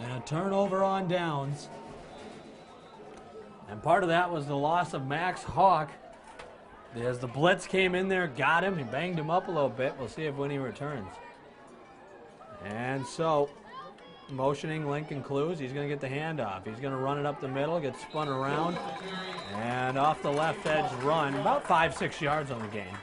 And a turnover on downs. And part of that was the loss of Max Hawk. As the blitz came in there, got him, he banged him up a little bit. We'll see if Winnie returns. And so, motioning Lincoln Clues, he's going to get the handoff. He's going to run it up the middle, get spun around, and off the left edge run, about 5-6 yards on the game.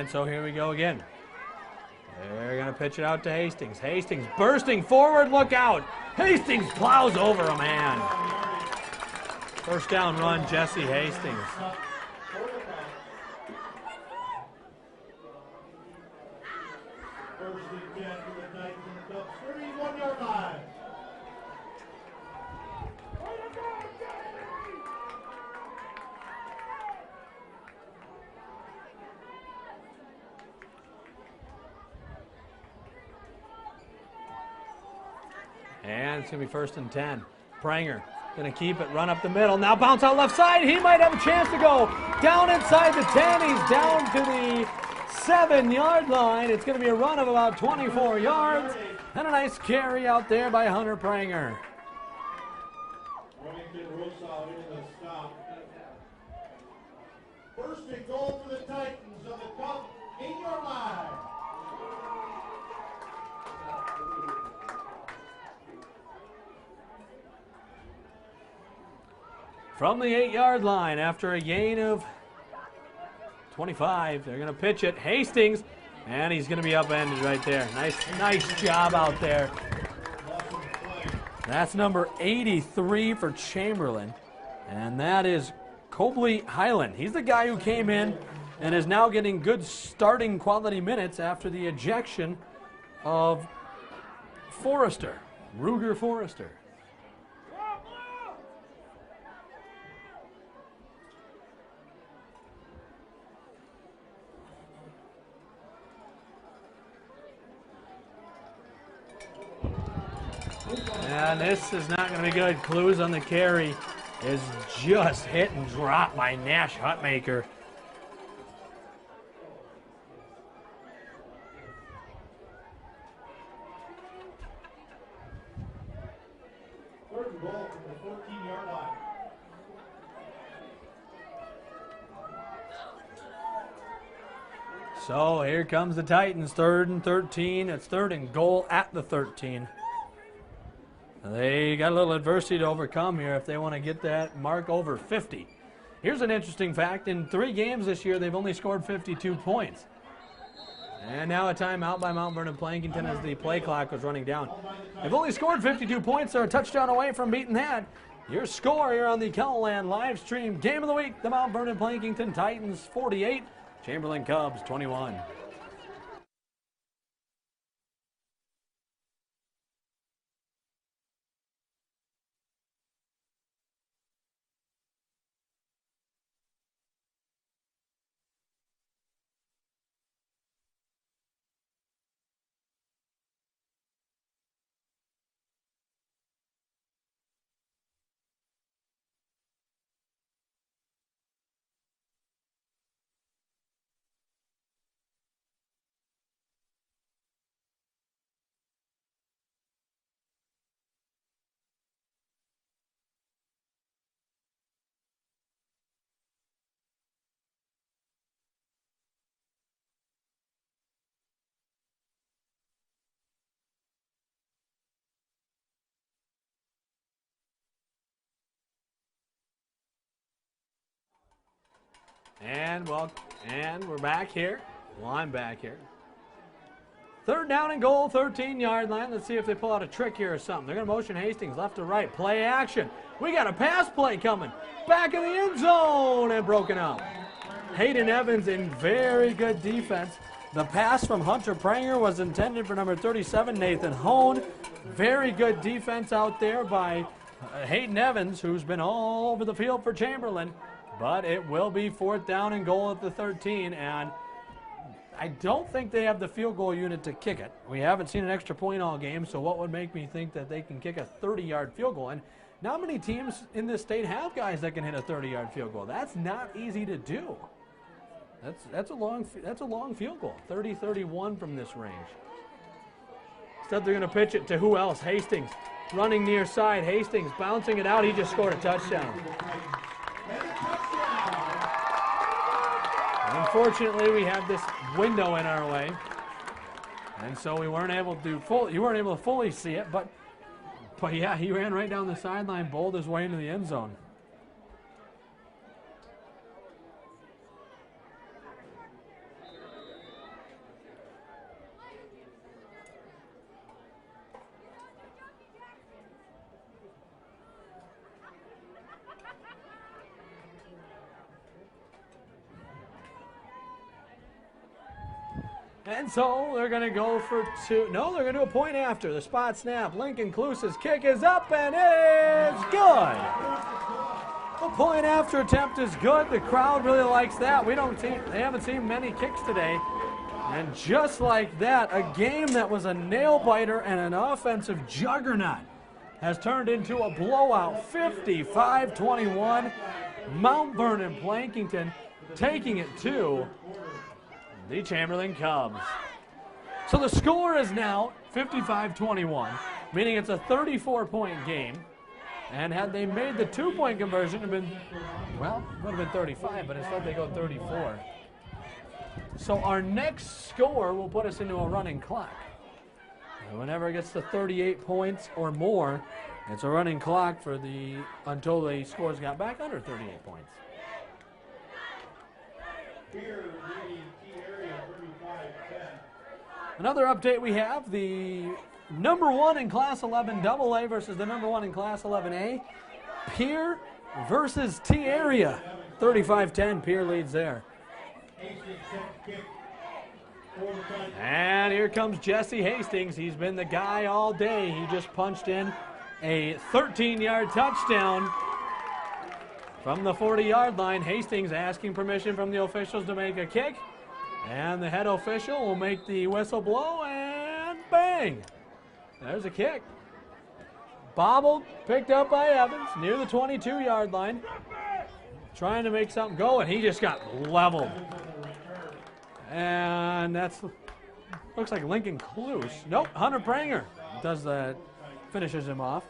And so here we go again. They're going to pitch it out to Hastings. Hastings bursting forward, look out. Hastings plows over a man. First down run, Jesse Hastings. First and 10 for the Titans in the Cubs, 31-yard line. And it's going to be first and 10. Pranger going to keep it, run up the middle. Now bounce out left side. He might have a chance to go down inside the 10. He's down to the 7-yard line. It's going to be a run of about 24 yards. And a nice carry out there by Hunter Pranger. Remington Rosa in the stop. First and goal for the Titans on the Cubs 8-yard line. From the 8-yard line, after a gain of 25, they're going to pitch it. Hastings, and he's going to be upended right there. Nice job out there. That's number 83 for Chamberlain, and that is Cobley Highland. He's the guy who came in and is now getting good starting quality minutes after the ejection of Forrester, Ruger Forrester. And this is not going to be good. Clues on the carry is just hit and drop by Nash Hutmaker. Third and goal from the 14-yard line. So here comes the Titans, 3rd and 13. It's 3rd and goal at the 13. They got a little adversity to overcome here if they want to get that mark over 50. Here's an interesting fact. In 3 games this year, they've only scored 52 points. And now a timeout by Mount Vernon Plankington as the play clock was running down. They've only scored 52 points. They're a touchdown away from beating that. Your score here on the Kellerland Livestream Game of the Week, the Mount Vernon Plankington Titans 48, Chamberlain Cubs 21. And we're back here. Well, I'm back here. 3rd down and goal, 13-yard line. Let's see if they pull out a trick here or something. They're going to motion Hastings left to right. Play action. We got a pass play coming. Back in the end zone and broken up. Hayden Evans in very good defense. The pass from Hunter Pranger was intended for number 37, Nathan Hone. Very good defense out there by Hayden Evans, who's been all over the field for Chamberlain. But it will be 4th down and goal at the 13, and I don't think they have the field goal unit to kick it. We haven't seen an extra point all game, so what would make me think that they can kick a 30-yard field goal? And not many teams in this state have guys that can hit a 30-yard field goal. That's not easy to do. That's a long field goal, 30-31 from this range. Instead, they're going to pitch it to who else? Hastings, running near side. Hastings bouncing it out. He just scored a touchdown. Unfortunately, we have this window in our way, and so we weren't able to fully see it. But yeah, he ran right down the sideline, bowled his way into the end zone. And so they're going to go for two. No, they're going to do a point after. The spot snap. Lincoln Kluse's kick is up, and it's good. The point after attempt is good. The crowd really likes that. They haven't seen many kicks today. And just like that, a game that was a nail-biter and an offensive juggernaut has turned into a blowout, 55-21. Mount Vernon Plankington taking it to the Chamberlain Cubs. So the score is now 55-21, meaning it's a 34-point game. And had they made the two-point conversion, it would have been, well, it would have been 35, but instead they go 34. So our next score will put us into a running clock. And whenever it gets to 38 points or more, it's a running clock until the scores got back under 38 points. Another update we have, the number 1 in Class 11 AA versus the number 1 in Class 11A. Pierre versus T-Area. 35-10, Pierre leads there. And here comes Jesse Hastings. He's been the guy all day. He just punched in a 13-yard touchdown from the 40-yard line. Hastings asking permission from the officials to make a kick. And the head official will make the whistle blow, and bang! There's a kick. Bobbled, picked up by Evans near the 22-yard line. Trying to make something go, and he just got leveled. And looks like Lincoln Kluse. Nope, Hunter Pranger does that, finishes him off.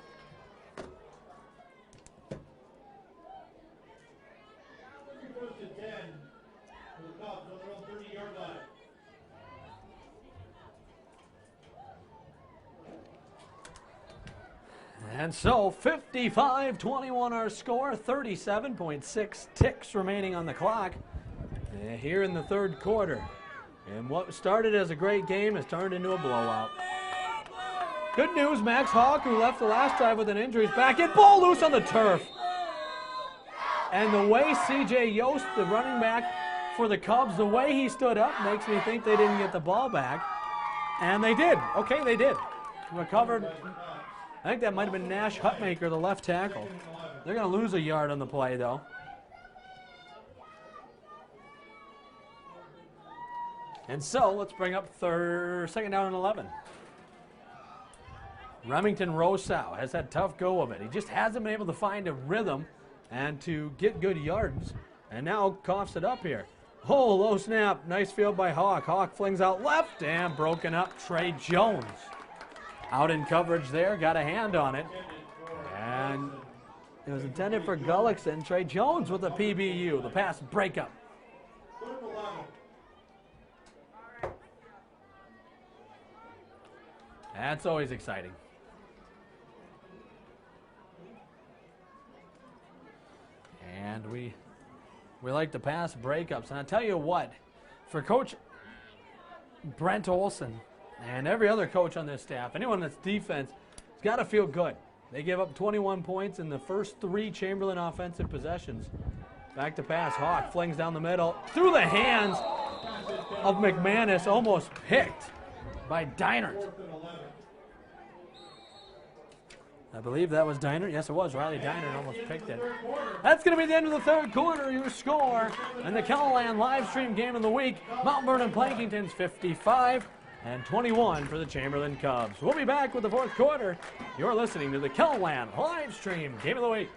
And so 55-21 our score, 37.6 ticks remaining on the clock here in the third quarter. And what started as a great game has turned into a blowout. Good news, Max Hawk, who left the last drive with an injury, is back in. Ball loose on the turf. And the way C.J. Yost, the running back for the Cubs, the way he stood up makes me think they didn't get the ball back. And they did. Okay, they did. Recovered. I think that might have been Nash Hutmaker, the left tackle. They're going to lose a yard on the play, though. And so let's bring up second down and 11. Remington Rosow has had tough go of it. He just hasn't been able to find a rhythm and to get good yards. And now coughs it up here. Oh, low snap. Nice field by Hawk. Hawk flings out left and broken up. Trey Jones out in coverage there. Got a hand on it. And it was intended for Gullickson. Trey Jones with a PBU. The pass breakup. That's always exciting. And we like to pass breakups. And I tell you what, for Coach Brent Olson and every other coach on this staff, anyone that's defense, it's got to feel good. They give up 21 points in the first 3 Chamberlain offensive possessions. Back to pass. Hawk flings down the middle. Through the hands of McManus, almost picked by Deinert. I believe that was Deinert. Yes, it was. Riley Deinert almost picked it. That's going to be the end of the third quarter. Your score and the Kettleland live stream game of the week. Mount Vernon Plankington's 55-21 for the Chamberlain Cubs. We'll be back with the fourth quarter. You're listening to the Kettleland live stream game of the week.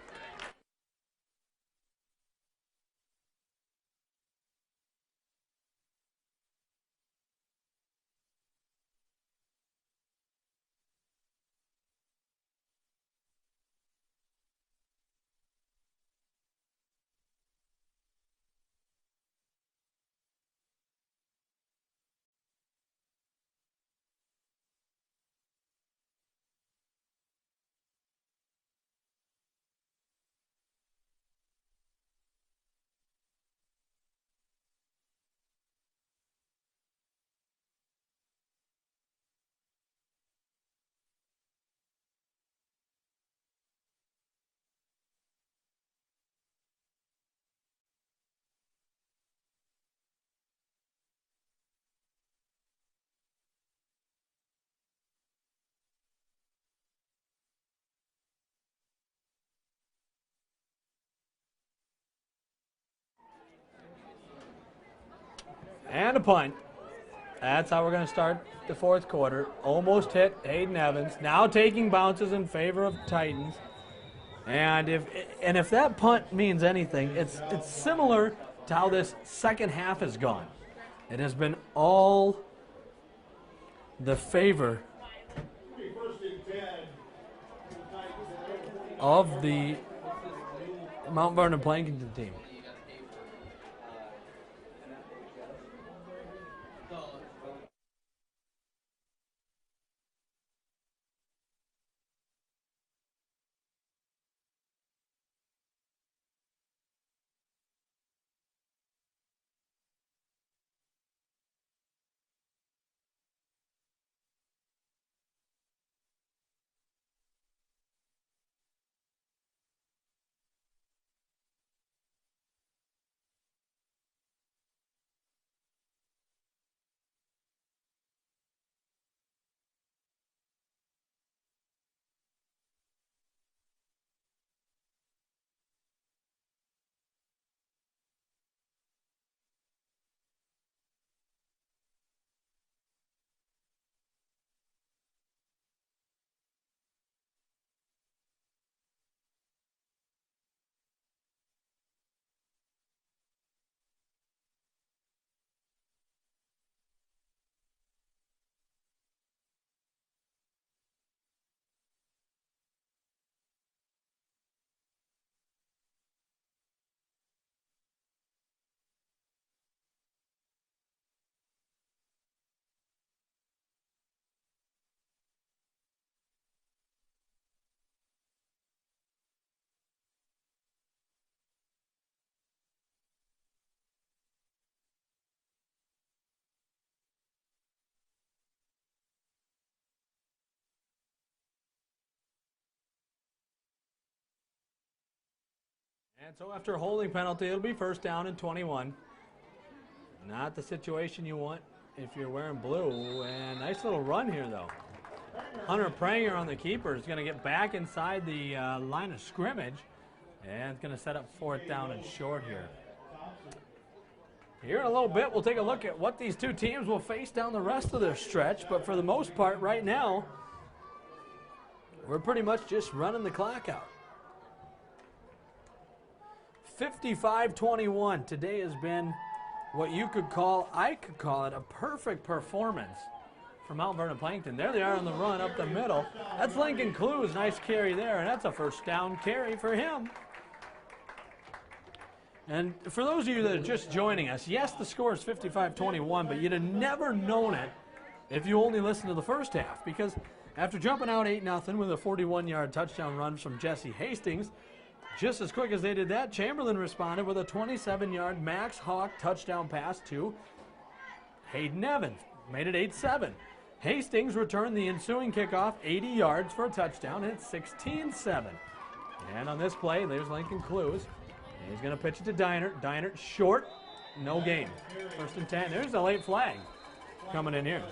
And a punt. That's how we're going to start the fourth quarter. Almost hit Hayden Evans. Now taking bounces in favor of Titans. And if that punt means anything, it's similar to how this second half has gone. It has been all the favor of the Mount Vernon Plankington team. And so after a holding penalty, it'll be first down and 21. Not the situation you want if you're wearing blue. And nice little run here, though. Hunter Pranger on the keeper is going to get back inside the line of scrimmage. And it's going to set up fourth down and short here. Here in a little bit, we'll take a look at what these two teams will face down the rest of their stretch. But for the most part, right now, we're pretty much just running the clock out. 55-21. Today has been what you could call, I could call it, a perfect performance for Mount Vernon Plankton. There they are on the run up the middle. That's Lincoln Clues. Nice carry there, and that's a first down carry for him. And for those of you that are just joining us, yes, the score is 55-21, but you'd have never known it if you only listened to the first half, because after jumping out 8-0 with a 41-yard touchdown run from Jesse Hastings, just as quick as they did that, Chamberlain responded with a 27-yard Max Hawk touchdown pass to Hayden Evans. Made it 8-7. Hastings returned the ensuing kickoff 80 yards for a touchdown, and it's 16-7. And on this play, there's Lincoln Clues. He's going to pitch it to Deinert. Deinert short, no gain. First and 10. There's a late flag coming in here.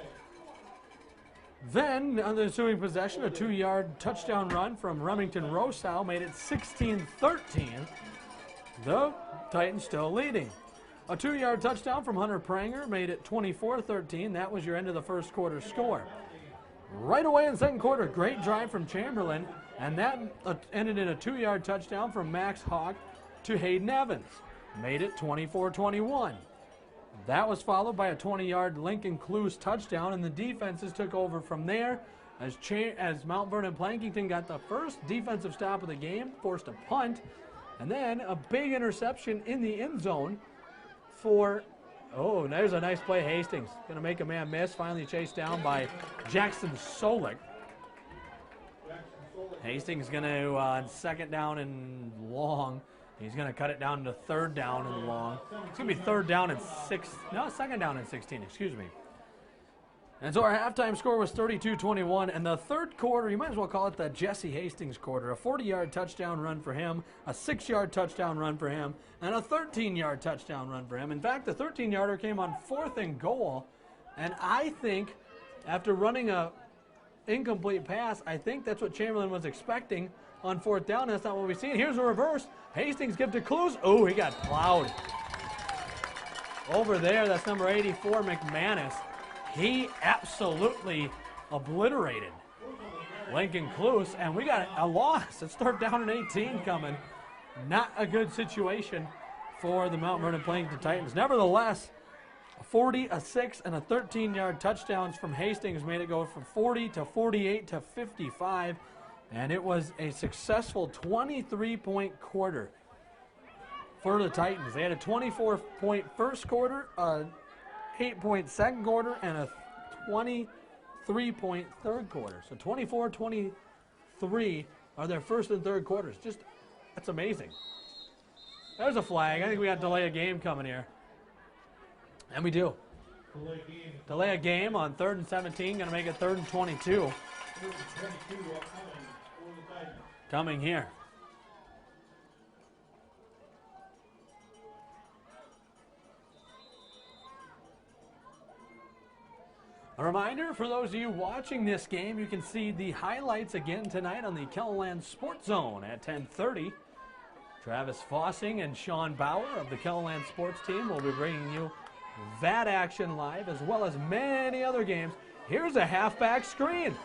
Then, on the ensuing possession, a 2-yard touchdown run from Remington Rosow made it 16-13. The Titans still leading. A 2-yard touchdown from Hunter Pranger made it 24-13. That was your end of the first quarter score. Right away in the second quarter, great drive from Chamberlain, and that ended in a 2-yard touchdown from Max Hawk to Hayden Evans. Made it 24-21. That was followed by a 20-yard Lincoln Clues touchdown, and the defenses took over from there as Mount Vernon Plankington got the first defensive stop of the game, forced a punt, and then a big interception in the end zone for, oh, there's a nice play. Hastings going to make a man miss, finally chased down by Jackson Solik. Hastings going to, on second down and long, he's going to cut it down to third down and long. It's going to be second down and 16, excuse me. And so our halftime score was 32-21, and the third quarter, you might as well call it the Jesse Hastings quarter. A 40-yard touchdown run for him, a 6-yard touchdown run for him, and a 13-yard touchdown run for him. In fact, the 13-yarder came on 4th and goal, and I think after running a incomplete pass, I think that's what Chamberlain was expecting on 4th down. That's not what we've seen. Here's a reverse. Hastings gives to Clues. Oh, he got plowed. over there. That's number 84, McManus. He absolutely obliterated Lincoln Cluse, and we got a loss. It's third down and 18 coming. Not a good situation for the Mount Vernon Plankton Titans. Nevertheless, a 40, a 6, and a 13-yard touchdowns from Hastings made it go from 40 to 48 to 55, and it was a successful 23-point quarter for the Titans. They had a 24-point first quarter, a 8-point second quarter, and a 23-point third quarter. So 24-23 are their first and third quarters. Just, that's amazing. There's a flag. I think we got to delay a game coming here. And we do. Delay a game on 3rd and 17. Going to make it 3rd and 22. Coming here. A reminder for those of you watching this game, you can see the highlights again tonight on the Kellerland Sports Zone at 10:30. Travis Fossing and Sean Bauer of the Kellerland Sports Team will be bringing you that action live, as well as many other games. Here's a halfback screen.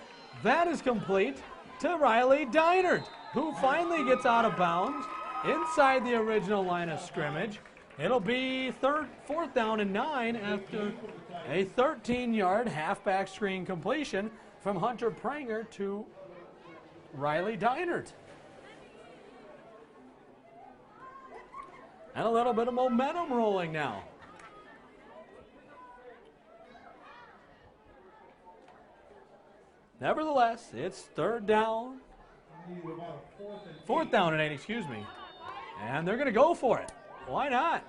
That is complete to Riley Deinert, who finally gets out of bounds inside the original line of scrimmage. It'll be 4th down and 9 after a 13-yard halfback screen completion from Hunter Pranger to Riley Deinert. And a little bit of momentum rolling now. Nevertheless, it's 3rd down. 4th down and 8, excuse me. And they're going to go for it. Why not?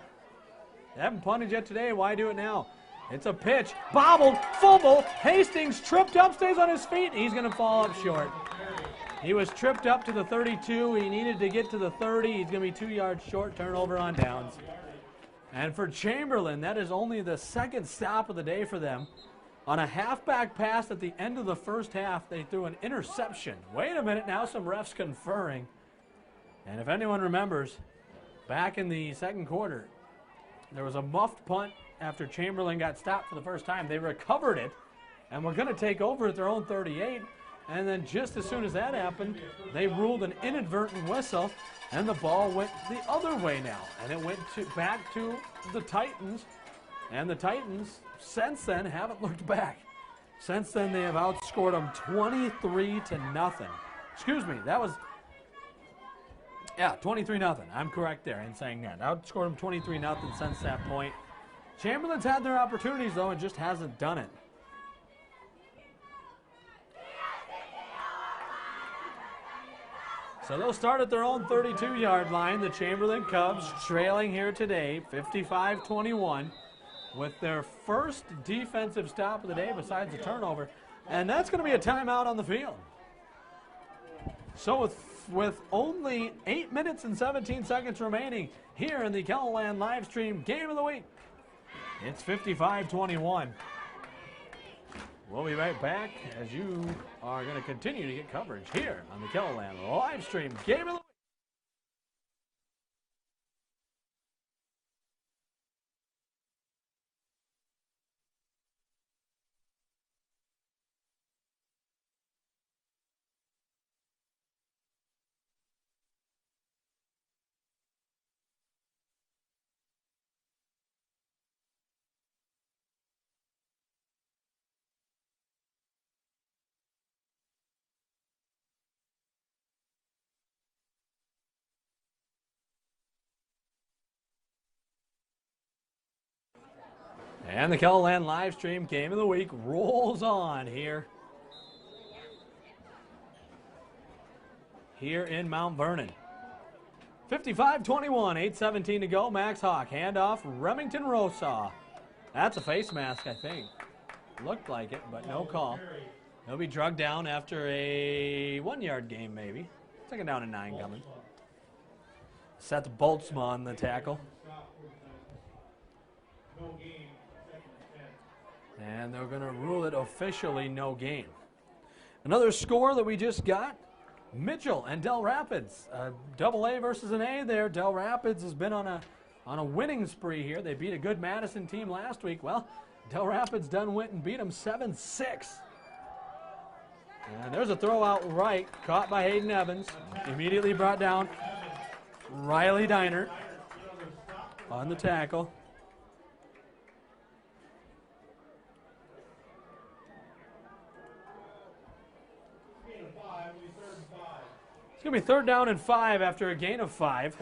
They haven't punted yet today. Why do it now? It's a pitch. Bobbled. Fumble. Hastings tripped up, stays on his feet. He's going to fall up short. He was tripped up to the 32. He needed to get to the 30. He's going to be 2 yards short. Turnover on downs. And for Chamberlain, that is only the 2nd stop of the day for them. On a halfback pass at the end of the first half, they threw an interception. Wait a minute now, some refs conferring. And if anyone remembers, back in the second quarter, there was a muffed punt after Chamberlain got stopped for the first time. They recovered it and were going to take over at their own 38. And then just as soon as that happened, they ruled an inadvertent whistle, and the ball went the other way now. And it went back to the Titans. And the Titans, since then, haven't looked back. Since then, they have outscored them 23-0. Excuse me, that was, 23-0. I'm correct there in saying that. Outscored them 23-0 since that point. Chamberlain's had their opportunities, though, and just hasn't done it. So they'll start at their own 32-yard line. The Chamberlain Cubs trailing here today, 55-21. With their first defensive stop of the day besides the turnover. And that's going to be a timeout on the field. So with only 8 minutes and 17 seconds remaining here in the Kellerland Livestream Game of the Week, it's 55-21. We'll be right back as you are going to continue to get coverage here on the Kellerland Livestream Game of the Week. And the Kellerland Livestream Game of the Week rolls on here in Mount Vernon. 55-21, 8:17 to go. Max Hawk, handoff, Remington Rosaw. That's a face mask, I think. Looked like it, but no call. He'll be drugged down after a 1-yard game, maybe. 2nd down and 9 coming. Seth Boltzma on the tackle. And they're going to rule it officially no game. Another score that we just got, Mitchell and Del Rapids. Double A versus an A there. Del Rapids has been on on a winning spree here. They beat a good Madison team last week. Well, Del Rapids done went and beat them 7-6. And there's a throw out right, caught by Hayden Evans. Immediately brought down Riley Diner on the tackle. It's going to be 3rd down and 5 after a gain of 5.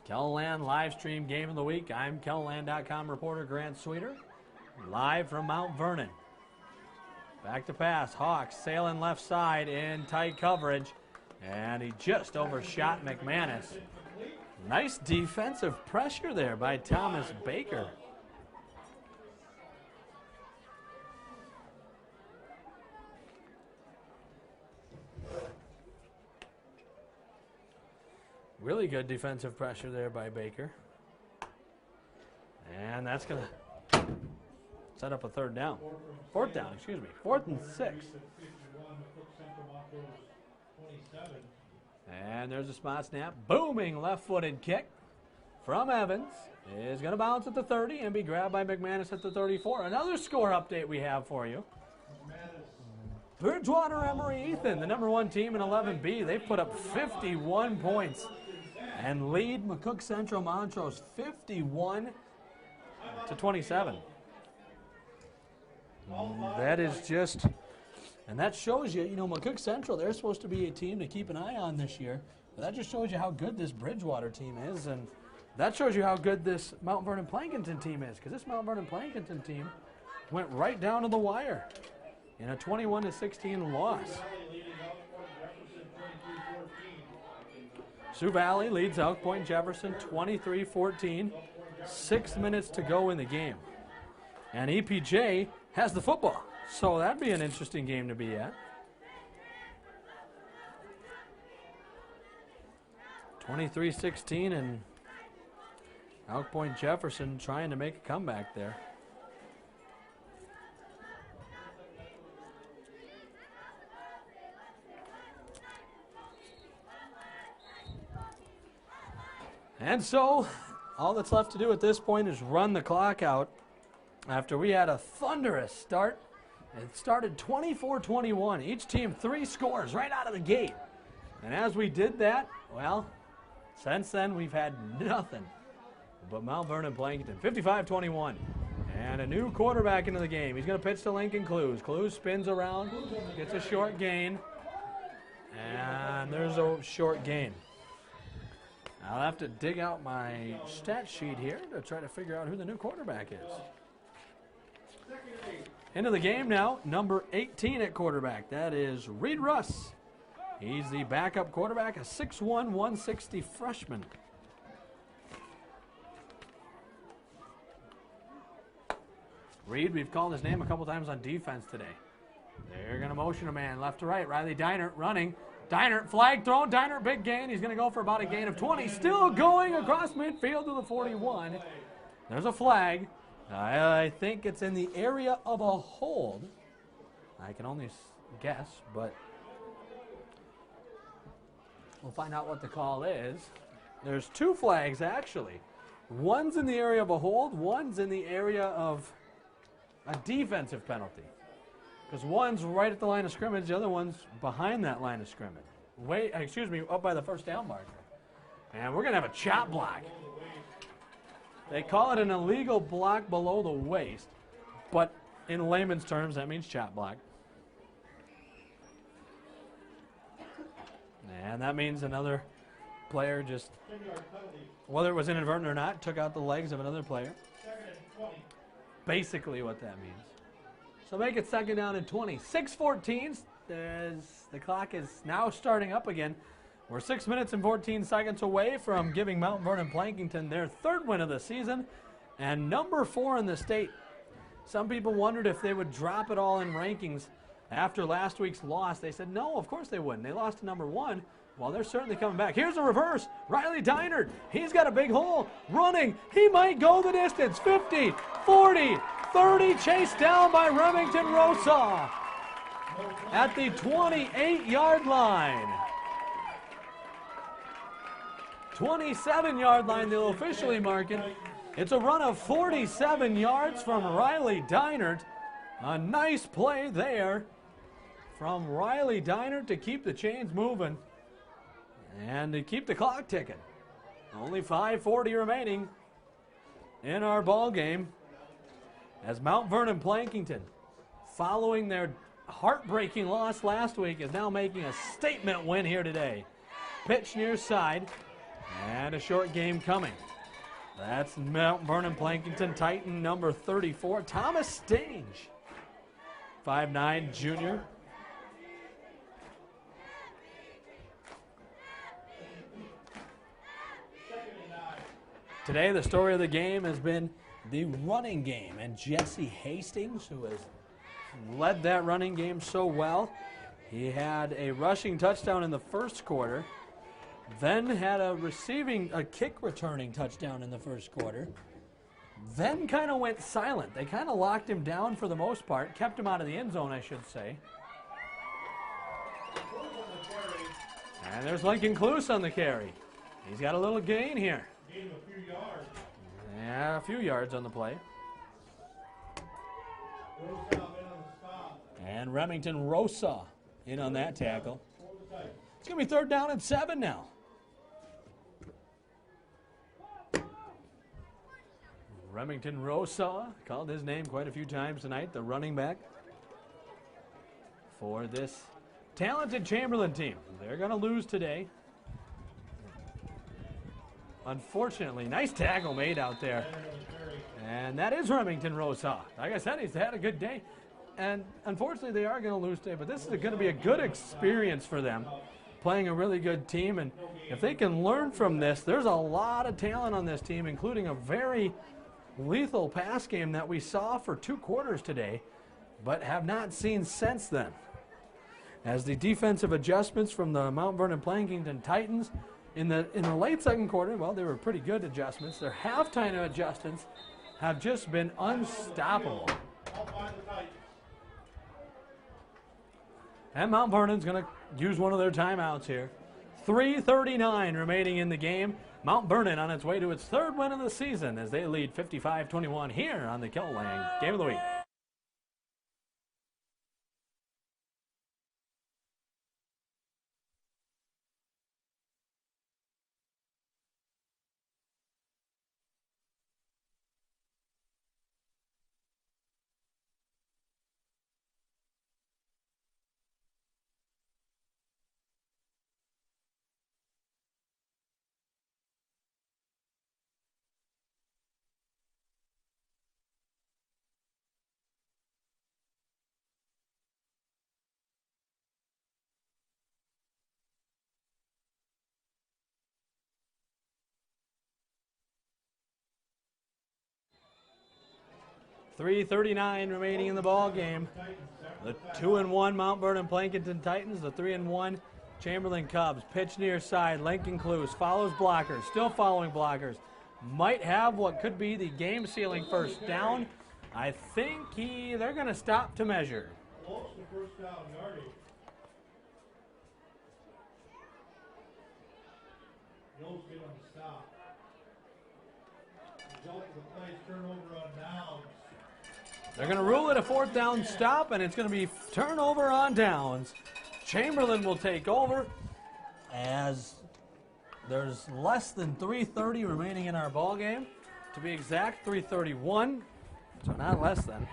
KELOLAND Livestream Game of the Week. I'm KELOLAND.com reporter Grant Sweeter, live from Mount Vernon. Back to pass. Hawks sailing left side in tight coverage, and he just overshot McManus. Nice defensive pressure there by Thomas Baker. Really good defensive pressure there by Baker. And that's going to set up a 3rd down. 4th down, excuse me. 4th and 6. And there's a spot snap. Booming left-footed kick from Evans. Is going to bounce at the 30 and be grabbed by McManus at the 34. Another score update we have for you. Bridgewater Emory Ethan, the #1 team in 11B. They've put up 51 points and lead McCook Central Montrose 51-27. That is just, and that shows you, McCook Central, they're supposed to be a team to keep an eye on this year. But that just shows you how good this Bridgewater team is, and that shows you how good this Mount Vernon Plankinton team is, because this Mount Vernon Plankinton team went right down to the wire in a 21-16 loss. Sioux Valley leads Elk Point Jefferson 23-14. 6 minutes to go in the game. And EPJ has the football, so that'd be an interesting game to be at. 23-16, and Elk Point Jefferson trying to make a comeback there. And so, all that's left to do at this point is run the clock out after we had a thunderous start. It started 24-21. Each team 3 scores right out of the gate. And as we did that, well, since then we've had nothing but Mount Vernon Plankinton. 55-21. And a new quarterback into the game. He's going to pitch to Lincoln Clues. Clues spins around, gets a short gain. And there's a short gain. I'll have to dig out my stat sheet here to try to figure out who the new quarterback is. Into the game now, number 18 at quarterback. That is Reed Russ. He's the backup quarterback, a 6'1", 160 freshman. Reed, we've called his name a couple times on defense today. They're going to motion a man left to right. Riley Diner running. Diner, flag thrown. Diner, big gain. He's going to go for about a gain of 20. Still going across midfield to the 41. There's a flag. I think it's in the area of a hold. I can only guess, but we'll find out what the call is. There's 2 flags, actually. One's in the area of a hold. One's in the area of a defensive penalty. Because one's right at the line of scrimmage, the other one's behind that line of scrimmage. Up by the first down marker. And we're going to have a chop block. They call it an illegal block below the waist, but in layman's terms, that means chop block. And that means another player just, whether it was inadvertent or not, took out the legs of another player. Basically what that means. So make it 2nd down and 20. 6:14. The clock is now starting up again. We're 6 minutes and 14 seconds away from giving Mount Vernon Plankinton their 3rd win of the season and number 4 in the state. Some people wondered if they would drop it all in rankings after last week's loss. They said, no, of course they wouldn't. They lost to number 1. Well, they're certainly coming back. Here's a reverse. Riley Diner. He's got a big hole. Running. He might go the distance. 50, 40, 30. Chased down by Remington Rosa at the 28-yard line. 27-yard line, they'll officially mark it. It's a run of 47 yards from Riley Deinert. A nice play there from Riley Deinert to keep the chains moving and to keep the clock ticking. Only 5:40 remaining in our ball game as Mount Vernon Plankington, following their heartbreaking loss last week, is now making a statement win here today. Pitch near side and a short game coming. That's Mount Vernon Plankington Titan number 34, Thomas Stange, 5'9" junior. Today, the story of the game has been the running game, and Jesse Hastings, who has led that running game so well. He had a rushing touchdown in the first quarter, then had a kick returning touchdown in the first quarter, then kind of went silent. They kind of locked him down for the most part, kept him out of the end zone, I should say. And there's Lincoln Cluse on the carry. He's got a little gain here. Gained a few yards. Yeah, a few yards on the play. Rosa in on the stop. And Remington Rosa in on that tackle. It's going to be 3rd down and 7 now. Remington Rosa, called his name quite a few times tonight, the running back for this talented Chamberlain team. They're going to lose today. Unfortunately, nice tackle made out there. And that is Remington Rosa. Like I said, he's had a good day. And unfortunately, they are going to lose today. But this is going to be a good experience for them, playing a really good team. And if they can learn from this, there's a lot of talent on this team, including a very lethal pass game that we saw for 2 quarters today, but have not seen since then. As the defensive adjustments from the Mount Vernon Plankington Titans in the late second quarter, well, they were pretty good adjustments. Their halftime adjustments have just been unstoppable. And Mount Vernon's going to use one of their timeouts here. 3:39 remaining in the game. Mount Vernon on its way to its 3rd win of the season as they lead 55-21 here on the Kettleland Game of the Week. .339 remaining in the ball game. The 2-1 Mount Vernon Plankington Titans, the 3-1 Chamberlain Cubs. Pitch near side. Lincoln Cluse follows blockers, still following blockers. Might have what could be the game-sealing 1st down. I think they're going to stop to measure. Close to 1st down yardage. Yost get on the stop. Result of the play is turnover on downs. They're going to rule it a 4th down stop, and it's going to be turnover on downs. Chamberlain will take over as there's less than 3:30 remaining in our ball game. To be exact, 3:31, so not less than.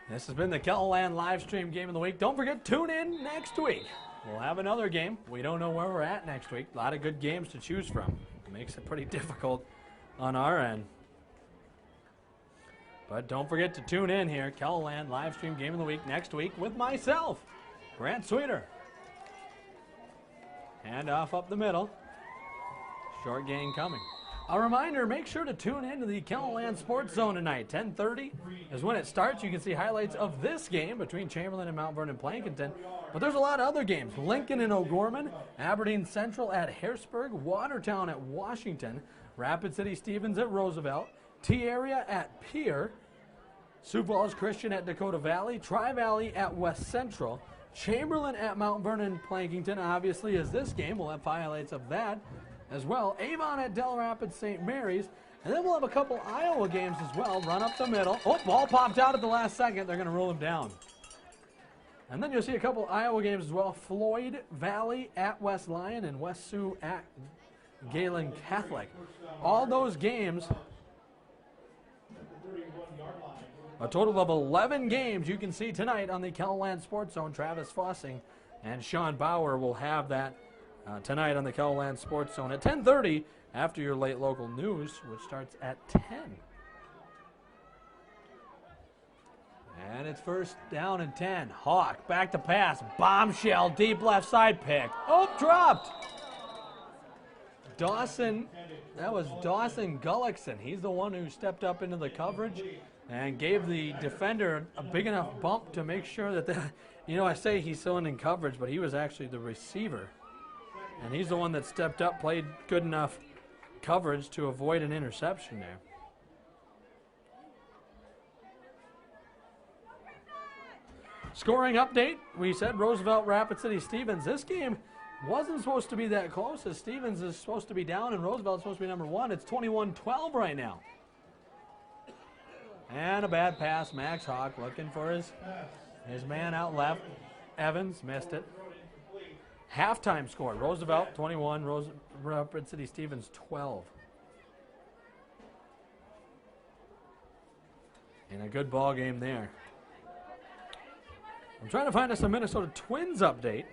This has been the Kettleland Livestream Game of the Week. Don't forget, tune in next week. We'll have another game. We don't know where we're at next week. A lot of good games to choose from. It makes it pretty difficult on our end. But don't forget to tune in here. Kettleland Livestream Game of the Week next week with myself, Grant Sweeter. Hand off up the middle. Short gain coming. A reminder, make sure to tune in to the Kettleland Sports Zone tonight. 10:30 is when it starts. You can see highlights of this game between Chamberlain and Mount Vernon Plankington. But there's a lot of other games. Lincoln and O'Gorman, Aberdeen Central at Harrisburg, Watertown at Washington, Rapid City Stevens at Roosevelt, T-Area at Pierre, Sioux Falls Christian at Dakota Valley, Tri-Valley at West Central, Chamberlain at Mount Vernon Plankington, obviously, as this game. We'll have highlights of that as well. Avon at Del Rapids St. Mary's. And then we'll have a couple Iowa games as well. Run up the middle. Oh, ball popped out at the last second. They're going to rule him down. And then you'll see a couple Iowa games as well. Floyd Valley at West Lyon and West Sioux at Galen Catholic. All those games, a total of 11 games you can see tonight on the KELOLAND Sports Zone. Travis Fossing and Sean Bauer will have that tonight on the KELOLAND Sports Zone at 10:30 after your late local news, which starts at 10. And it's first down and 10. Hawk back to pass. Bombshell, deep left side pick. Oh, dropped. Dawson, that was Dawson Gullickson. He's the one who stepped up into the coverage and gave the defender a big enough bump to make sure that, I say he's still in coverage, but he was actually the receiver. And he's the one that stepped up, played good enough coverage to avoid an interception there. Scoring update, we said Roosevelt, Rapid City, Stevens. This game wasn't supposed to be that close, as Stevens is supposed to be down and Roosevelt's supposed to be number one. It's 21-12 right now. And a bad pass. Max Hawk looking for his man out left. Evans missed it. Halftime score, Roosevelt 21, Rapid City Stevens 12. And a good ball game there. I'm trying to find us a Minnesota Twins update.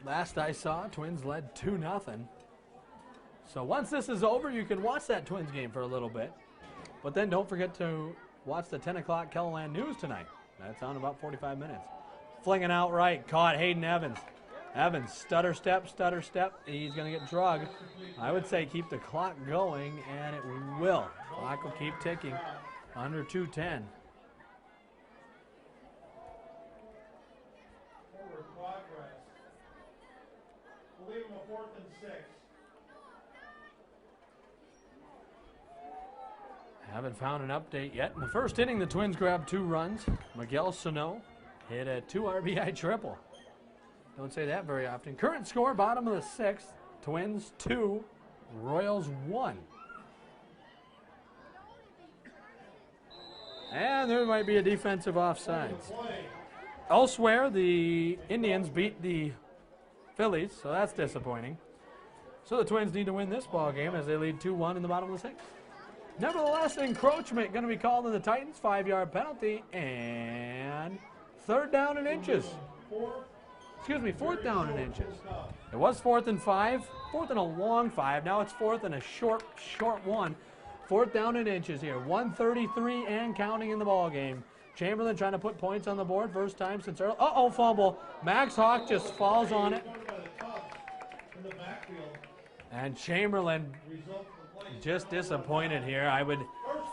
Last I saw, Twins led 2-0. So once this is over, you can watch that Twins game for a little bit. But then don't forget to watch the 10 o'clock KELOLAND News tonight. That's on about 45 minutes. Flinging out right, caught Hayden Evans. Evans, stutter step. He's going to get drugged. I would say keep the clock going, and it will. Clock will keep ticking. Under 2:10. We'll leave him a 4th and 6. Haven't found an update yet. In the first inning, the Twins grabbed 2 runs. Miguel Sano hit a 2 RBI triple. Don't say that very often. Current score, bottom of the 6th. Twins 2, Royals 1. And there might be a defensive offsides. Elsewhere, the Indians beat the Phillies, so that's disappointing. So the Twins need to win this ball game as they lead 2-1 in the bottom of the 6th. Nevertheless, encroachment going to be called on the Titans, 5-yard penalty, and 4th down and inches. It was 4th and 5, 4th and a long 5. Now it's 4th and a short 1. 4th down and inches here. 1:33 and counting in the ball game. Chamberlain trying to put points on the board, first time since early. Uh-oh, fumble. Max Hawk just falls on it. And Chamberlain just disappointed here. I would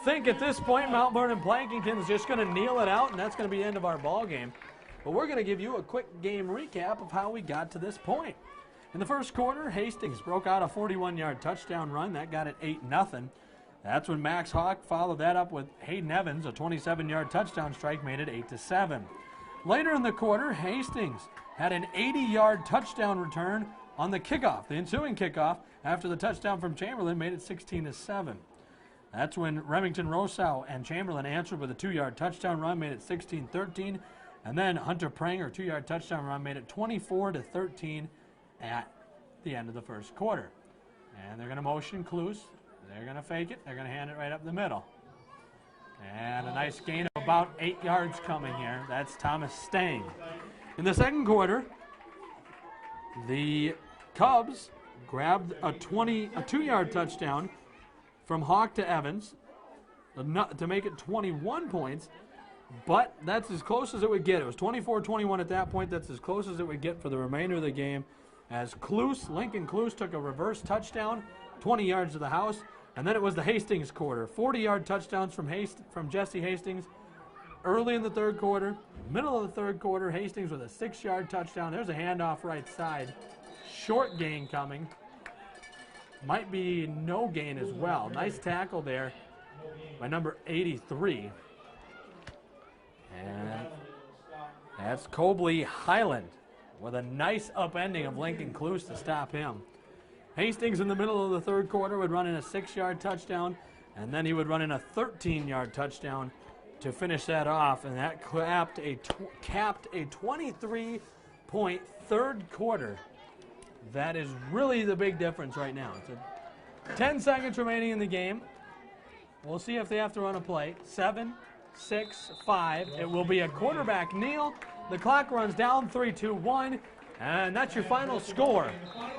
think at this point Mount Vernon Plankington is just going to kneel it out, and that's going to be the end of our ball game. But we're going to give you a quick game recap of how we got to this point. In the first quarter, Hastings broke out a 41-yard touchdown run. That got it 8-0. That's when Max Hawk followed that up with Hayden Evans. A 27-yard touchdown strike made it 8-7. Later in the quarter, Hastings had an 80-yard touchdown return on the kickoff. The ensuing kickoff, after the touchdown from Chamberlain, made it 16-7. That's when Remington Rousseau and Chamberlain answered with a 2-yard touchdown run, made it 16-13. And then Hunter Pranger, 2-yard touchdown run, made it 24-13 at the end of the first quarter. And they're going to motion Cluse. They're going to fake it. They're going to hand it right up the middle. And a nice gain of about 8 yards coming here. That's Thomas Stang. In the second quarter, the Cubs grabbed a 2-yard touchdown from Hawk to Evans to make it 21 points. But that's as close as it would get. It was 24-21 at that point. That's as close as it would get for the remainder of the game. As Lincoln Cluse took a reverse touchdown, 20 yards to the house. And then it was the Hastings quarter. 40-yard touchdowns from Jesse Hastings early in the third quarter. Middle of the third quarter, Hastings with a 6-yard touchdown. There's a handoff right side. Short gain coming. Might be no gain as well. Nice tackle there by number 83. And That's Cobley Highland with a nice upending of Lincoln Cluse to stop him. Hastings in the middle of the third quarter would run in a 6-yard touchdown, and then he would run in a 13-yard touchdown to finish that off, and that capped a 23-point third quarter. That is really the big difference right now. It's 10 seconds remaining in the game. We'll see if they have to run a play. 7, 6, 5. It will be a quarterback kneel. The clock runs down, 3, 2, 1, and that's your final score.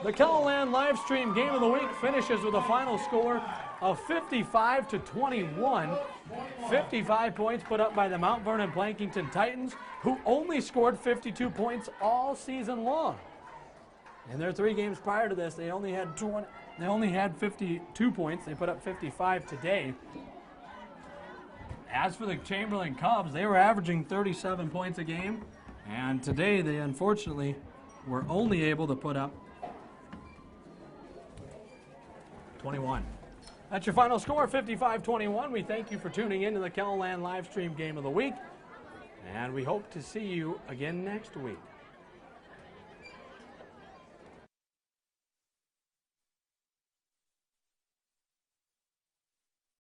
The Keloland Livestream Game of the Week finishes with a final score of 55-21. 55 points put up by the Mount Vernon Blankington Titans, who only scored 52 points all season long. In their 3 games prior to this, they only had 52 points. They put up 55 today. As for the Chamberlain Cubs, they were averaging 37 points a game, and today they unfortunately were only able to put up 21. That's your final score, 55-21. We thank you for tuning in to the Keloland Livestream Game of the Week, and we hope to see you again next week.